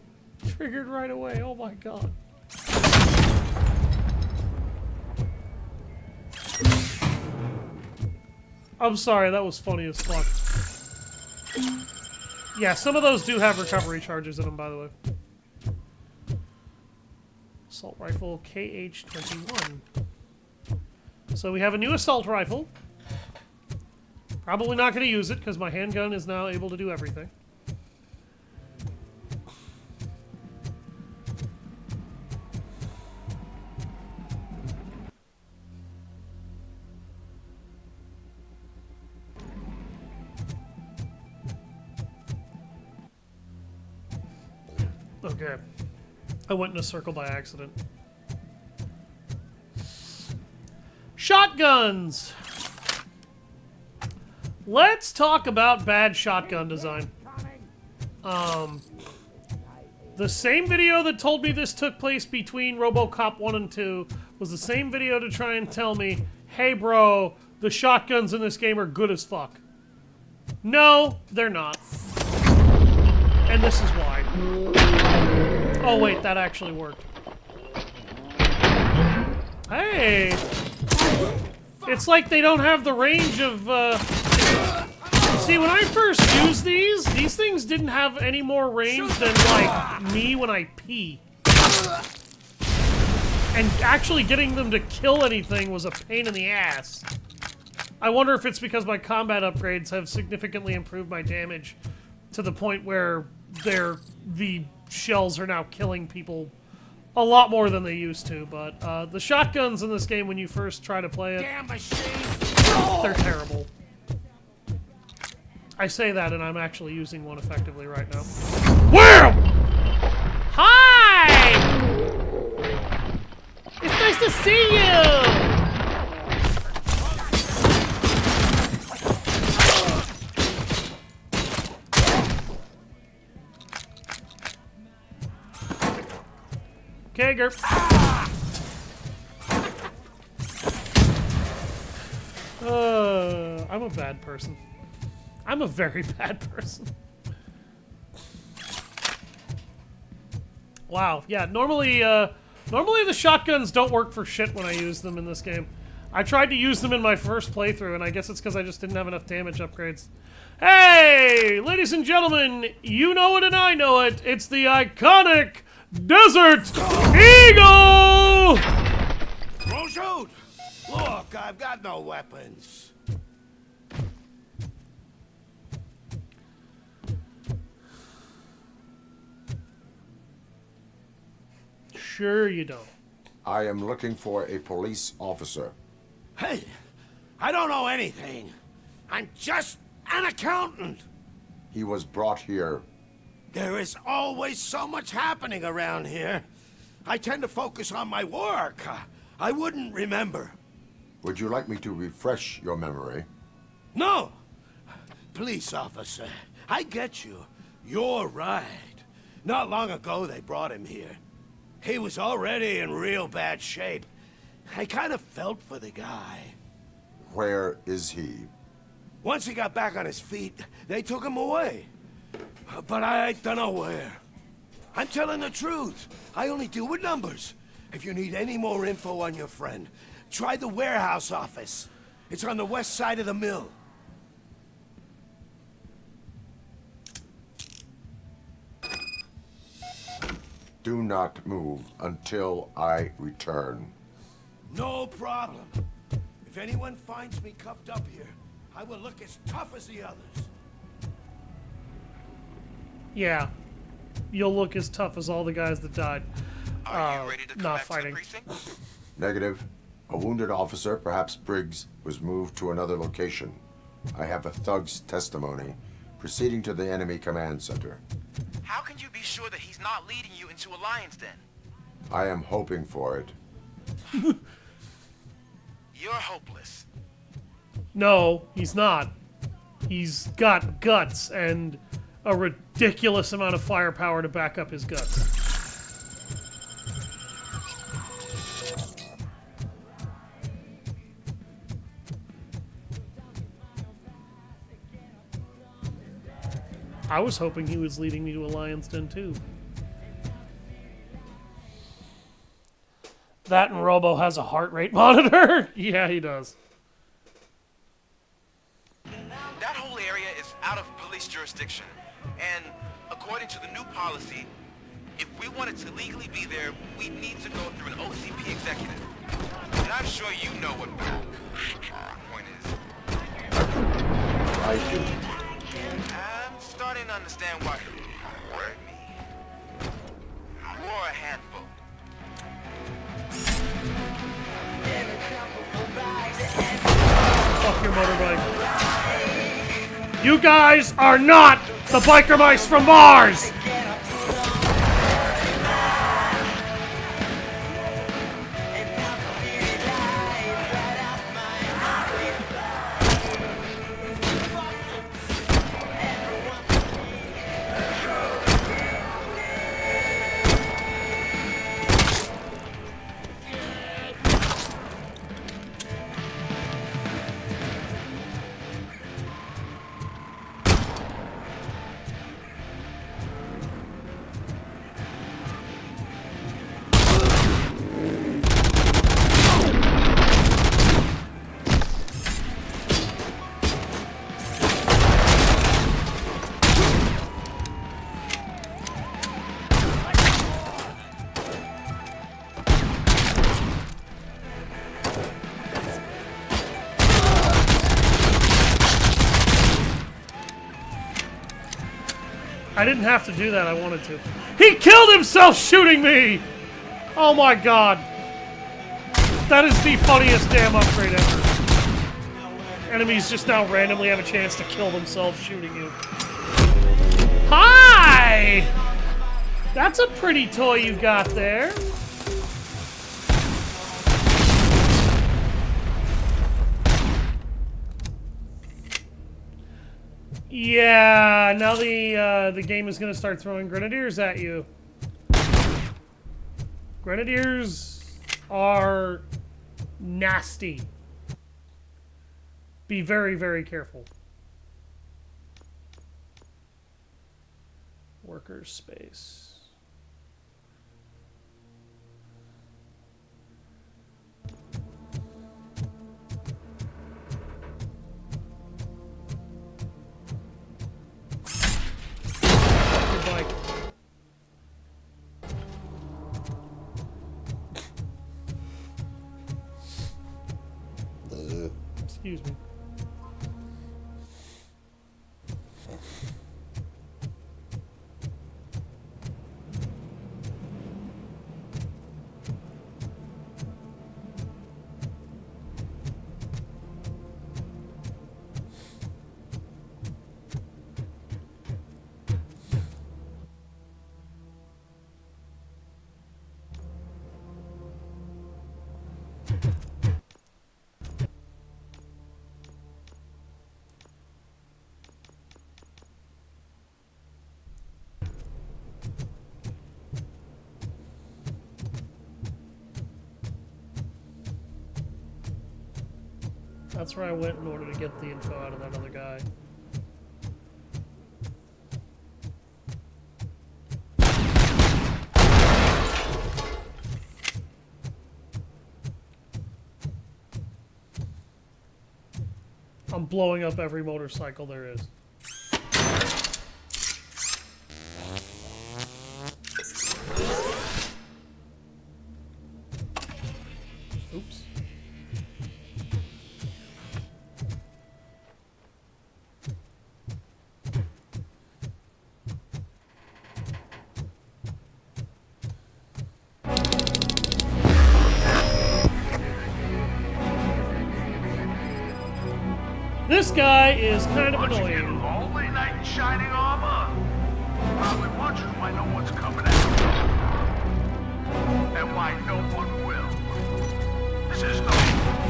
triggered right away. Oh my god. I'm sorry, that was funny as fuck. Yeah, some of those do have recovery charges in them, by the way. Assault rifle KH-21. So we have a new assault rifle. Probably not going to use it because my handgun is now able to do everything. Okay. I went in a circle by accident. Shotguns! Let's talk about bad shotgun design. The same video that told me this took place between Robocop 1 and 2 was the same video to try and tell me, hey bro, the shotguns in this game are good as fuck. No, they're not. And this is why. Oh wait, that actually worked. Hey! It's like they don't have the range of, See, when I first used these things didn't have any more range than, like, me when I pee. And actually getting them to kill anything was a pain in the ass. I wonder if it's because my combat upgrades have significantly improved my damage to the point where the shells are now killing people a lot more than they used to, but the shotguns in this game, when you first try to play it, they're terrible. I say that, and I'm actually using one effectively right now. Wham! Hi! It's nice to see you! Okay, Gerp. I'm a bad person. I'm a very bad person. Wow. Yeah. Normally the shotguns don't work for shit when I use them in this game. I tried to use them in my first playthrough, and I guess it's because I just didn't have enough damage upgrades. Hey, ladies and gentlemen, you know it and I know it. It's the iconic Desert Eagle! Don't shoot! Look, I've got no weapons. Sure you don't. I am looking for a police officer. Hey, I don't know anything. I'm just an accountant. He was brought here. There is always so much happening around here. I tend to focus on my work. I wouldn't remember. Would you like me to refresh your memory? No! Police officer, I get you. You're right. Not long ago they brought him here. He was already in real bad shape. I kind of felt for the guy. Where is he? Once he got back on his feet, they took him away. But I don't know where. I'm telling the truth. I only deal with numbers. If you need any more info on your friend, try the warehouse office. It's on the west side of the mill. Do not move until I return. No problem. If anyone finds me cuffed up here, I will look as tough as the others. Yeah. You'll look as tough as all the guys that died. Are you ready to come not back fighting. to the precinct? Negative. A wounded officer, perhaps Briggs, was moved to another location. I have a thug's testimony, proceeding to the enemy command center. How can you be sure that he's not leading you into a lion's den? I am hoping for it. You're hopeless. No, he's not. He's got guts and a ridiculous amount of firepower to back up his guts. I was hoping he was leading me to a lion's den too. That and Robo has a heart rate monitor? Yeah, he does. That whole area is out of police jurisdiction, and according to the new policy, if we wanted to legally be there, we'd need to go through an OCP executive. And I'm sure you know what the point is. I do. I'm starting to understand why you hurt me. You're a handful. Fuck your motorbike. You guys are not the biker mice from Mars! I didn't have to do that, I wanted to. He killed himself shooting me! Oh my god. That is the funniest damn upgrade ever. Enemies just now randomly have a chance to kill themselves shooting you. Hi! That's a pretty toy you got there. Yeah, now the game is going to start throwing grenadiers at you. Grenadiers are nasty. Be very, very careful. Workers space. Bike. Excuse me. That's where I went in order to get the info out of that other guy. I'm blowing up every motorcycle there is. Oops. This guy is kind of annoying. Lonely knight in shining armor. Probably wondering why no one's coming out. And why no one will. This is no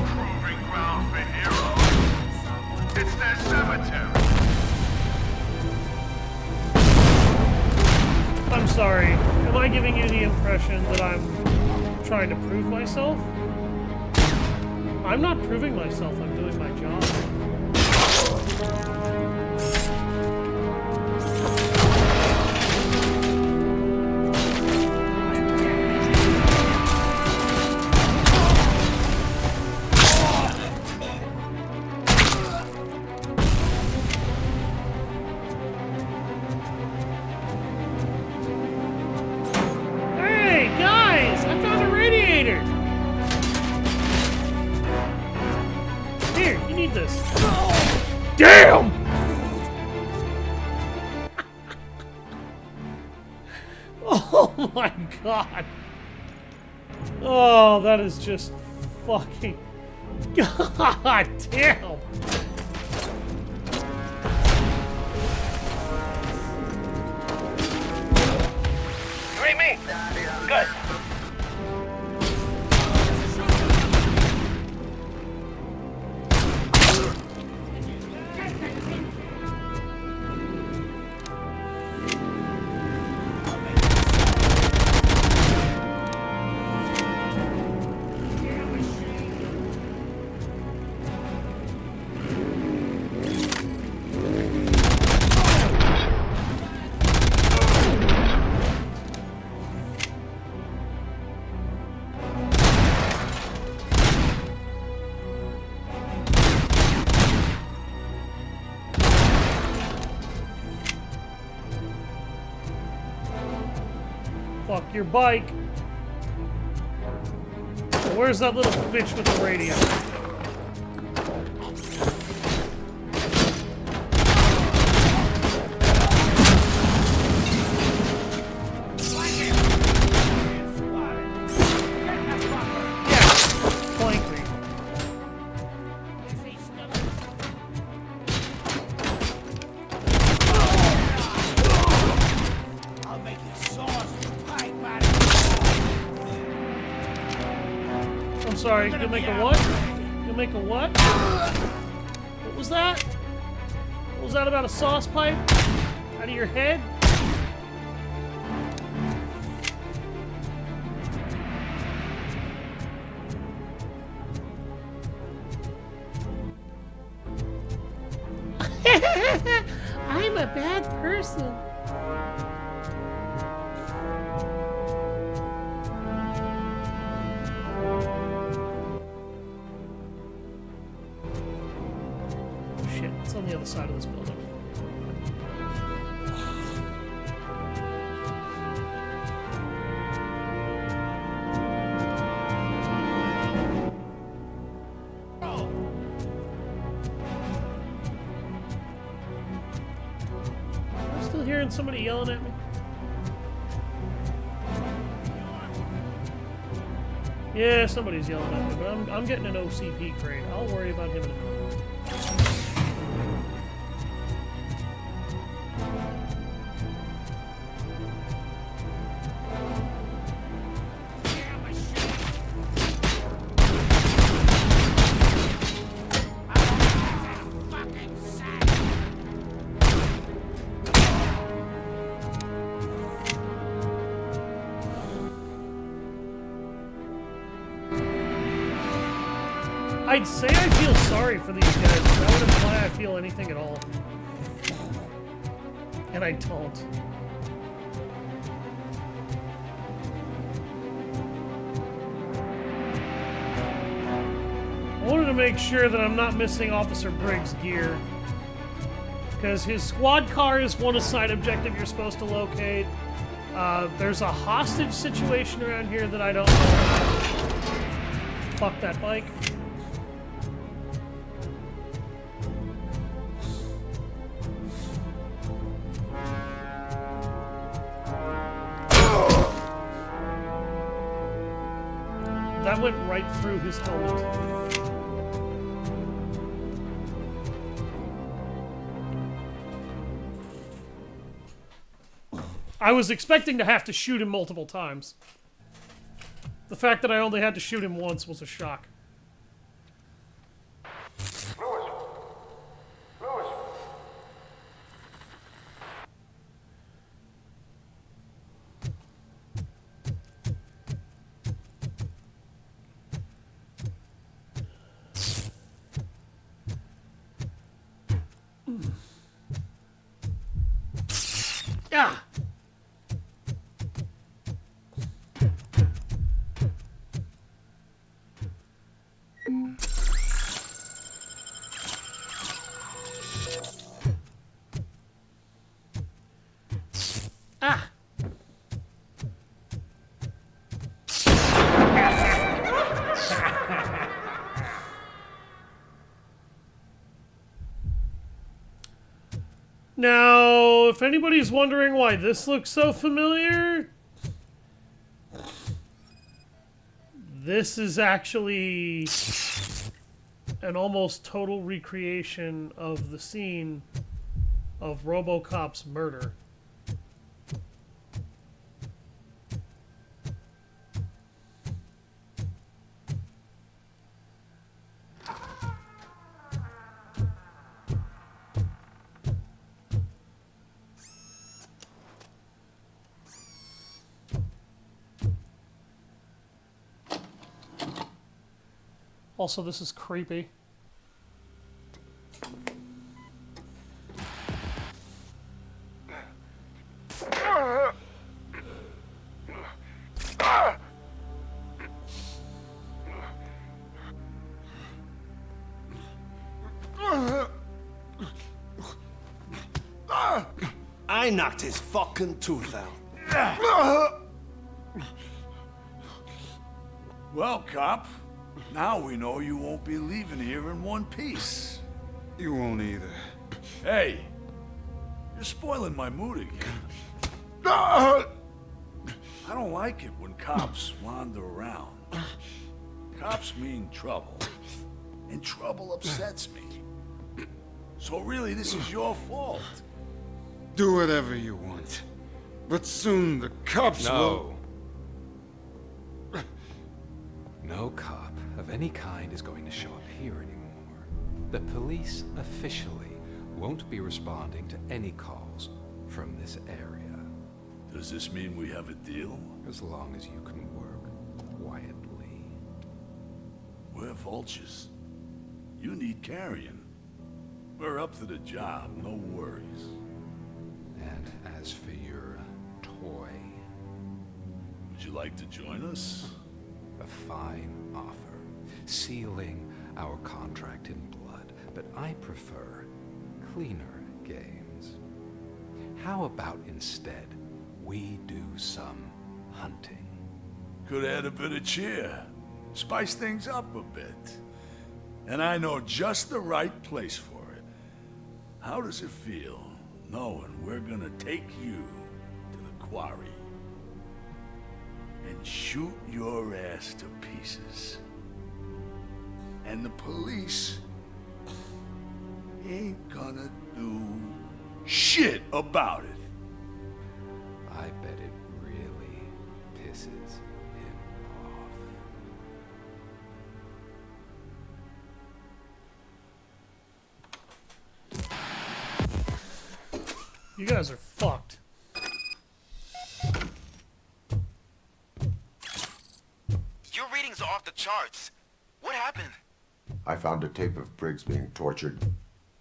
proving ground for heroes. It's their cemetery. I'm sorry. Am I giving you the impression that I'm trying to prove myself? I'm not proving myself. I'm doing my job. Hey, guys! I found a radiator! Here, you need this. Damn! Oh my god. Oh, that is just fucking... God damn! You read me? Good. Fuck your bike. Where's that little bitch with the radio? sorry. You'll make a what? You'll make a what? What was that? What was that about a sauce pipe? Out of your head? I'm a bad person. Shit, it's on the other side of this building. I'm still hearing somebody yelling at me. Yeah, somebody's yelling at me, but I'm getting an OCP crate. I'll worry about him in a minute. I'd say I feel sorry for these guys, but that would imply I feel anything at all. And I don't. I wanted to make sure that I'm not missing Officer Briggs' gear. Because his squad car is one side objective you're supposed to locate. There's a hostage situation around here that I don't know. Fuck that bike. That went right through his helmet. I was expecting to have to shoot him multiple times. The fact that I only had to shoot him once was a shock. Ah! Ah! Now, if anybody's wondering why this looks so familiar, this is actually an almost total recreation of the scene of Robocop's murder. Also, this is creepy. I knocked his fucking tooth out. Well, cop, now we know you won't be leaving here in one piece. You won't either. Hey, you're spoiling my mood again. I don't like it when cops wander around. Cops mean trouble, and trouble upsets me. So really, this is your fault. Do whatever you want. But soon the cops will... No, cop. of any kind is going to show up here anymore, the police officially won't be responding to any calls from this area. Does this mean we have a deal? As long as you can work quietly. We're vultures. You need carrion. We're up to the job, no worries. And as for your toy... Would you like to join us? A fine offer, sealing our contract in blood, but I prefer cleaner games. How about instead we do some hunting? Could add a bit of cheer. Spice things up a bit. And I know just the right place for it. How does it feel, knowing we're gonna take you to the quarry and shoot your ass to pieces? And the police ain't gonna do shit about it. I bet it really pisses him off. You guys are fucked. Your readings are off the charts. What happened? I found a tape of Briggs being tortured.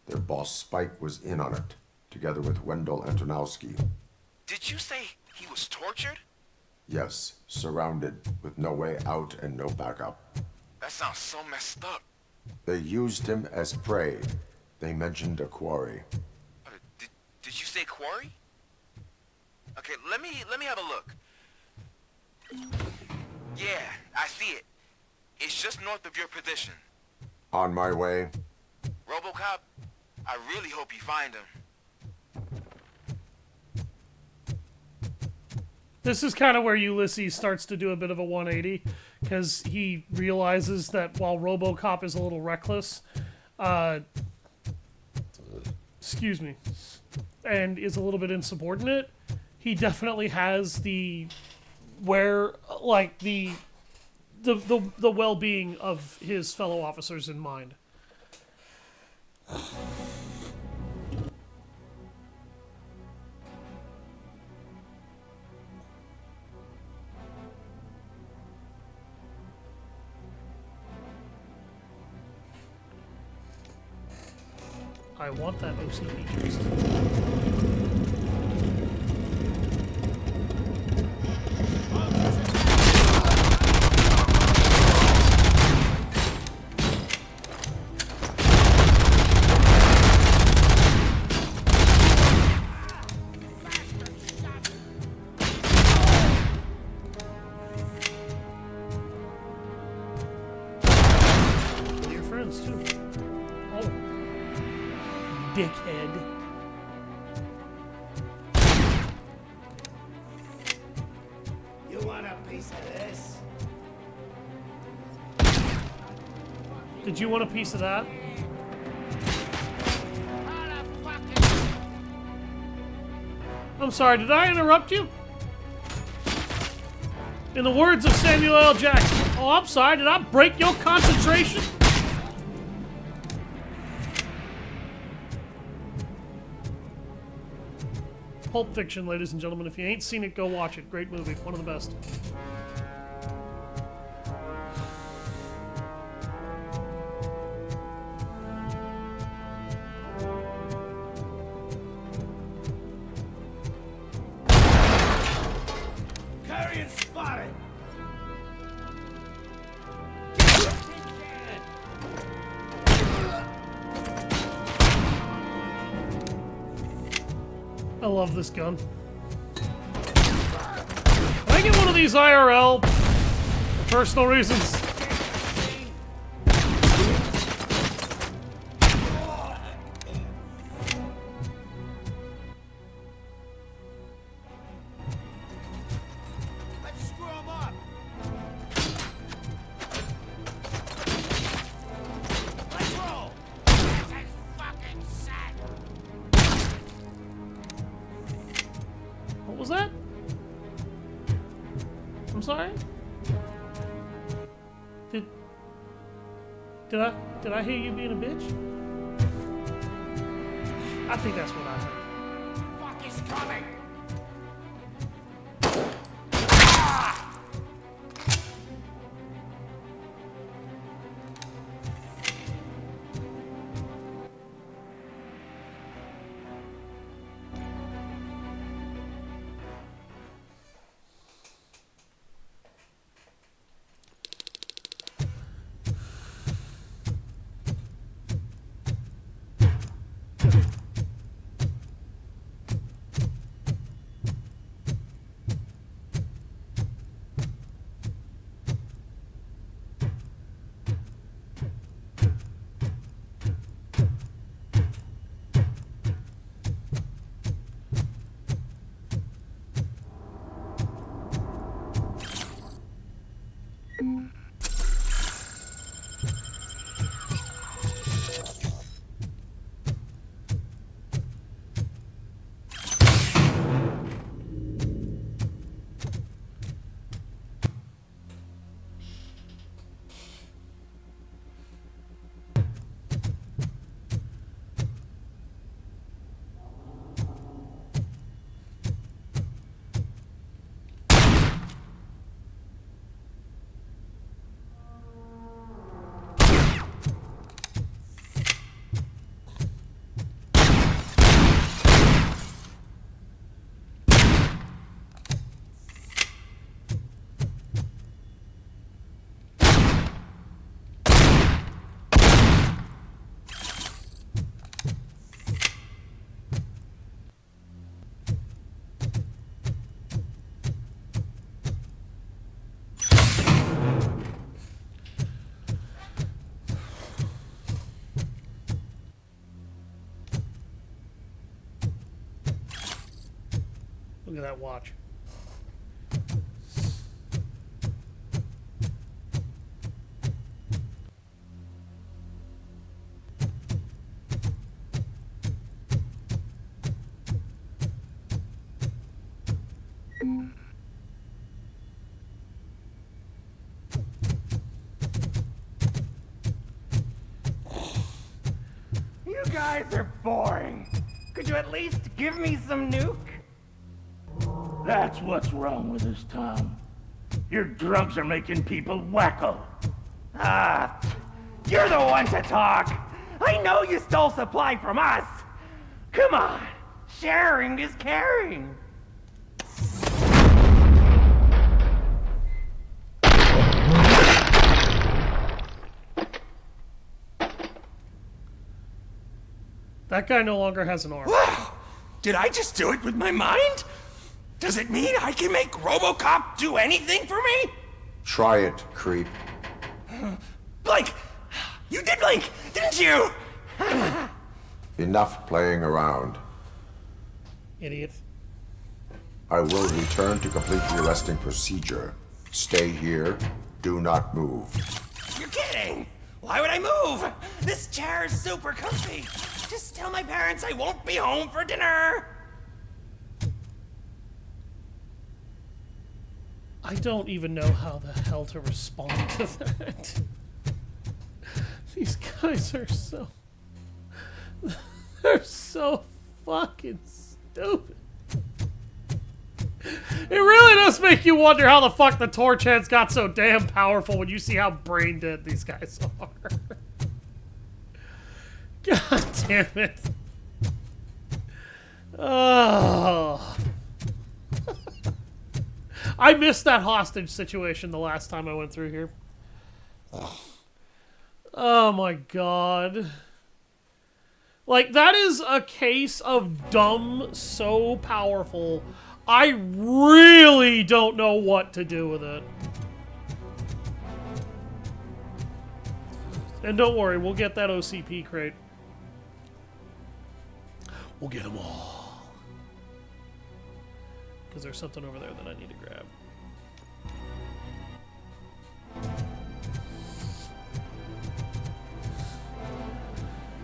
Their boss Spike was in on it, together with Wendell Antonowski. Did you say he was tortured? Yes, surrounded, with no way out and no backup. That sounds so messed up. They used him as prey. They mentioned a quarry. Did you say quarry? Okay, let me have a look. Yeah, I see it. It's just north of your position. On my way. Robocop, I really hope you find him. This is kind of where Ulysses starts to do a bit of a 180, because he realizes that while Robocop is a little reckless, excuse me, and is a little bit insubordinate, he definitely has the well-being of his fellow officers in mind. I want that OCD chest. Your friends too. All of them. Dickhead. You want a piece of this? Did you want a piece of that? I'm sorry, did I interrupt you? In the words of Samuel L. Jackson, oh, I'm sorry, did I break your concentration? Pulp Fiction, ladies and gentlemen. If you ain't seen it, go watch it. Great movie. One of the best. Carrion spotted! I love this gun. Can I get one of these IRL for personal reasons? Let's screw him up! Let's roll! This is fucking sad! What was that? I'm sorry? Did I hear you being a bitch? I think that's what I heard. Fuck is coming! Look at that watch. You guys are boring. Could you at least give me some nuke? That's what's wrong with us, Tom. Your drugs are making people wacko. Ah, you're the one to talk. I know you stole supply from us. Come on, sharing is caring. That guy no longer has an arm. Wow! Did I just do it with my mind? Does it mean I can make Robocop do anything for me? Try it, creep. Blink! You did blink, didn't you? Enough playing around. Idiot. I will return to complete the arresting procedure. Stay here. Do not move. You're kidding! Why would I move? This chair is super comfy. Just tell my parents I won't be home for dinner. I don't even know how the hell to respond to that. These guys are so... They're so fucking stupid. It really does make you wonder how the fuck the torch heads got so damn powerful when you see how brain dead these guys are. God damn it. Oh. I missed that hostage situation the last time I went through here. Oh my god. Like, that is a case of dumb so powerful, I really don't know what to do with it. And don't worry, we'll get that OCP crate. We'll get them all. Because there's something over there that I need to grab.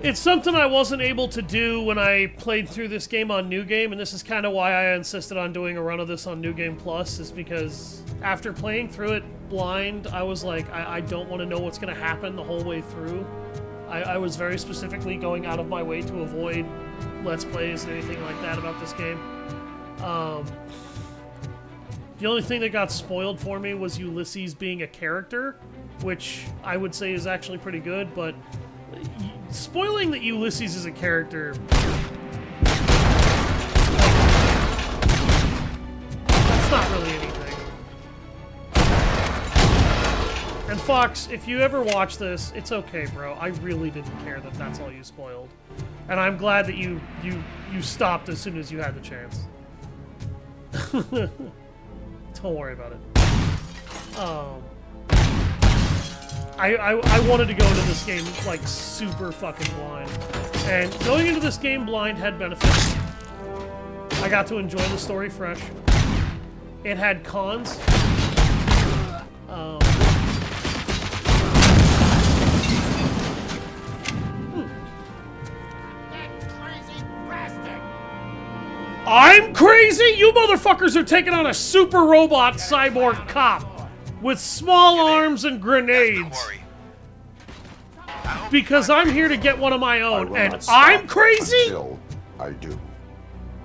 It's something I wasn't able to do when I played through this game on New Game, and this is kind of why I insisted on doing a run of this on New Game Plus, is because after playing through it blind, I was like, I don't want to know what's going to happen the whole way through. I was very specifically going out of my way to avoid Let's Plays and anything like that about this game. The only thing that got spoiled for me was Ulysses being a character, which I would say is actually pretty good, but spoiling that Ulysses is a character, that's not really anything. And Fox, if you ever watch this, it's okay, bro. I really didn't care that that's all you spoiled. And I'm glad that you stopped as soon as you had the chance. Don't worry about it. I wanted to go into this game, like, super fucking blind. And going into this game blind had benefits. I got to enjoy the story fresh. It had cons. I'm crazy? You motherfuckers are taking on a super robot cyborg cop with small arms and grenades. Because I'm here to get one of my own, and I'm crazy? Until I do.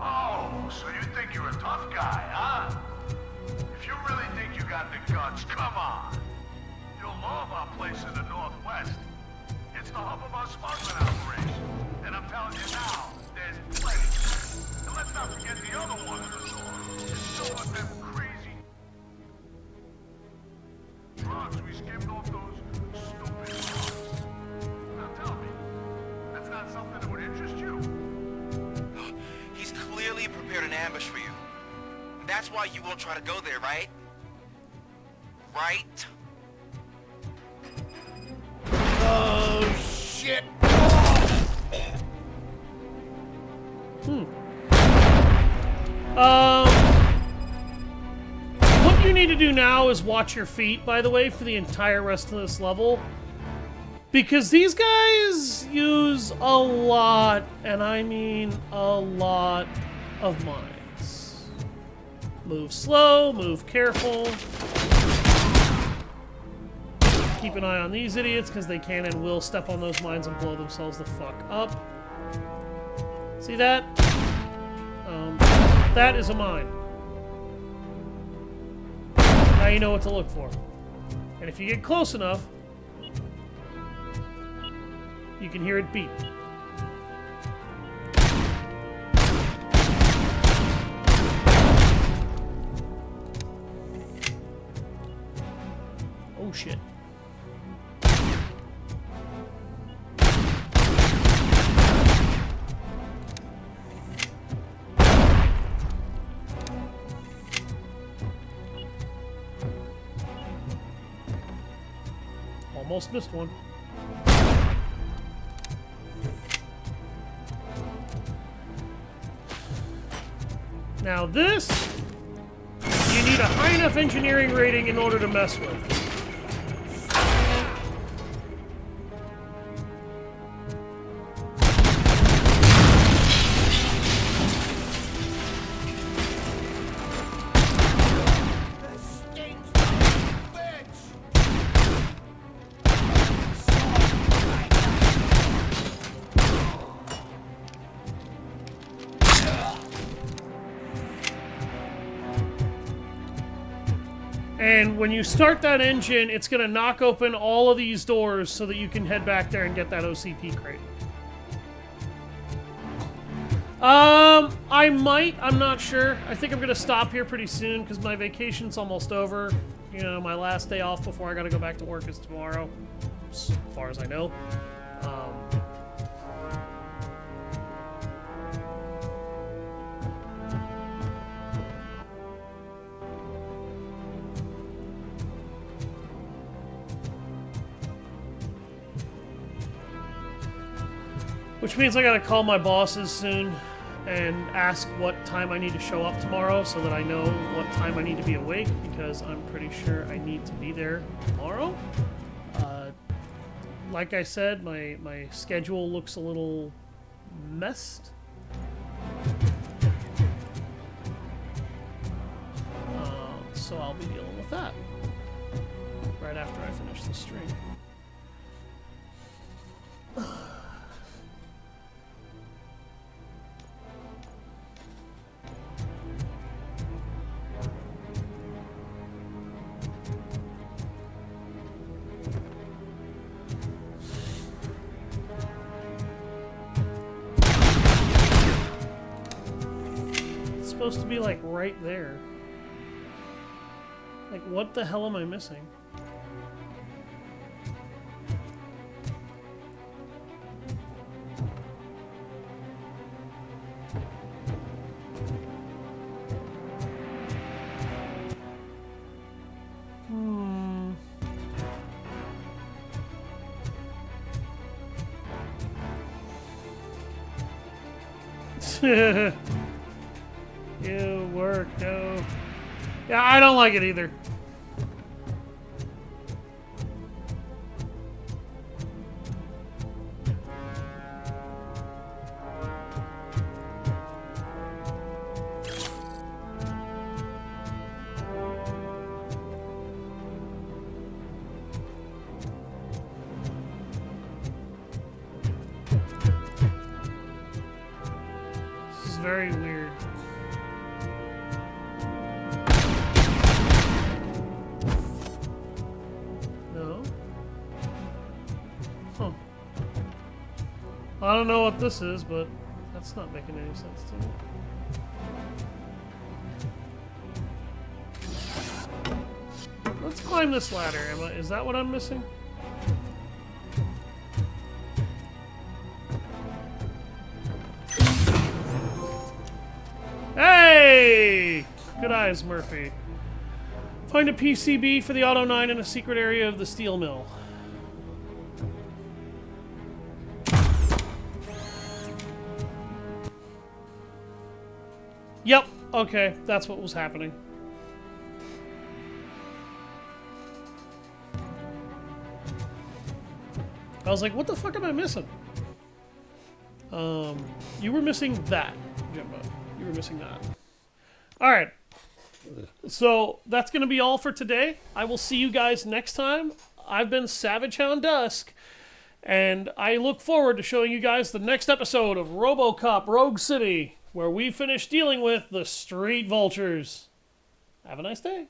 Oh, so you think you're a tough guy, huh? If you really think you got the guts, come on. You'll love our place in the Northwest. It's the hub of our smuggling operation. And I'm telling you now, there's plenty. And let's not forget the other one in the store. It's still got them crazy drugs we skimmed off those stupid drugs. Now tell me, that's not something that would interest you? He's clearly prepared an ambush for you. That's why you won't try to go there, right? Right? Oh, shit! What you need to do now is watch your feet, by the way, for the entire rest of this level. Because these guys use a lot, and I mean a lot, of mines. Move slow, move careful. Keep an eye on these idiots, because they can and will step on those mines and blow themselves the fuck up. See that? That is a mine. Now you know what to look for. And if you get close enough, you can hear it beep. Oh shit. Almost missed one. Now this, you need a high enough engineering rating in order to mess with. And when you start that engine, it's going to knock open all of these doors so that you can head back there and get that OCP crate. I might. I'm not sure. I think I'm going to stop here pretty soon because my vacation's almost over. You know, my last day off before I got to go back to work is tomorrow, as far as I know. Which means I gotta call my bosses soon and ask what time I need to show up tomorrow so that I know what time I need to be awake, because I'm pretty sure I need to be there tomorrow. like I said, my schedule looks a little messed. So I'll be dealing with that right after I finish the stream. It's supposed to be like right there. Like, what the hell am I missing? Ew, work, no. Yeah, I don't like it either. This is very weird. No? Huh. I don't know what this is, but that's not making any sense to me. Let's climb this ladder. Is that what I'm missing? Hey! Good eyes, Murphy. Find a PCB for the Auto 9 in a secret area of the steel mill. Yep, okay, that's what was happening. I was like, what the fuck am I missing? You were missing that, Jimbo. You were missing that. Alright. So, that's going to be all for today. I will see you guys next time. I've been Savage Hound Dusk, and I look forward to showing you guys the next episode of Robocop Rogue City, where we finish dealing with the street vultures. Have a nice day.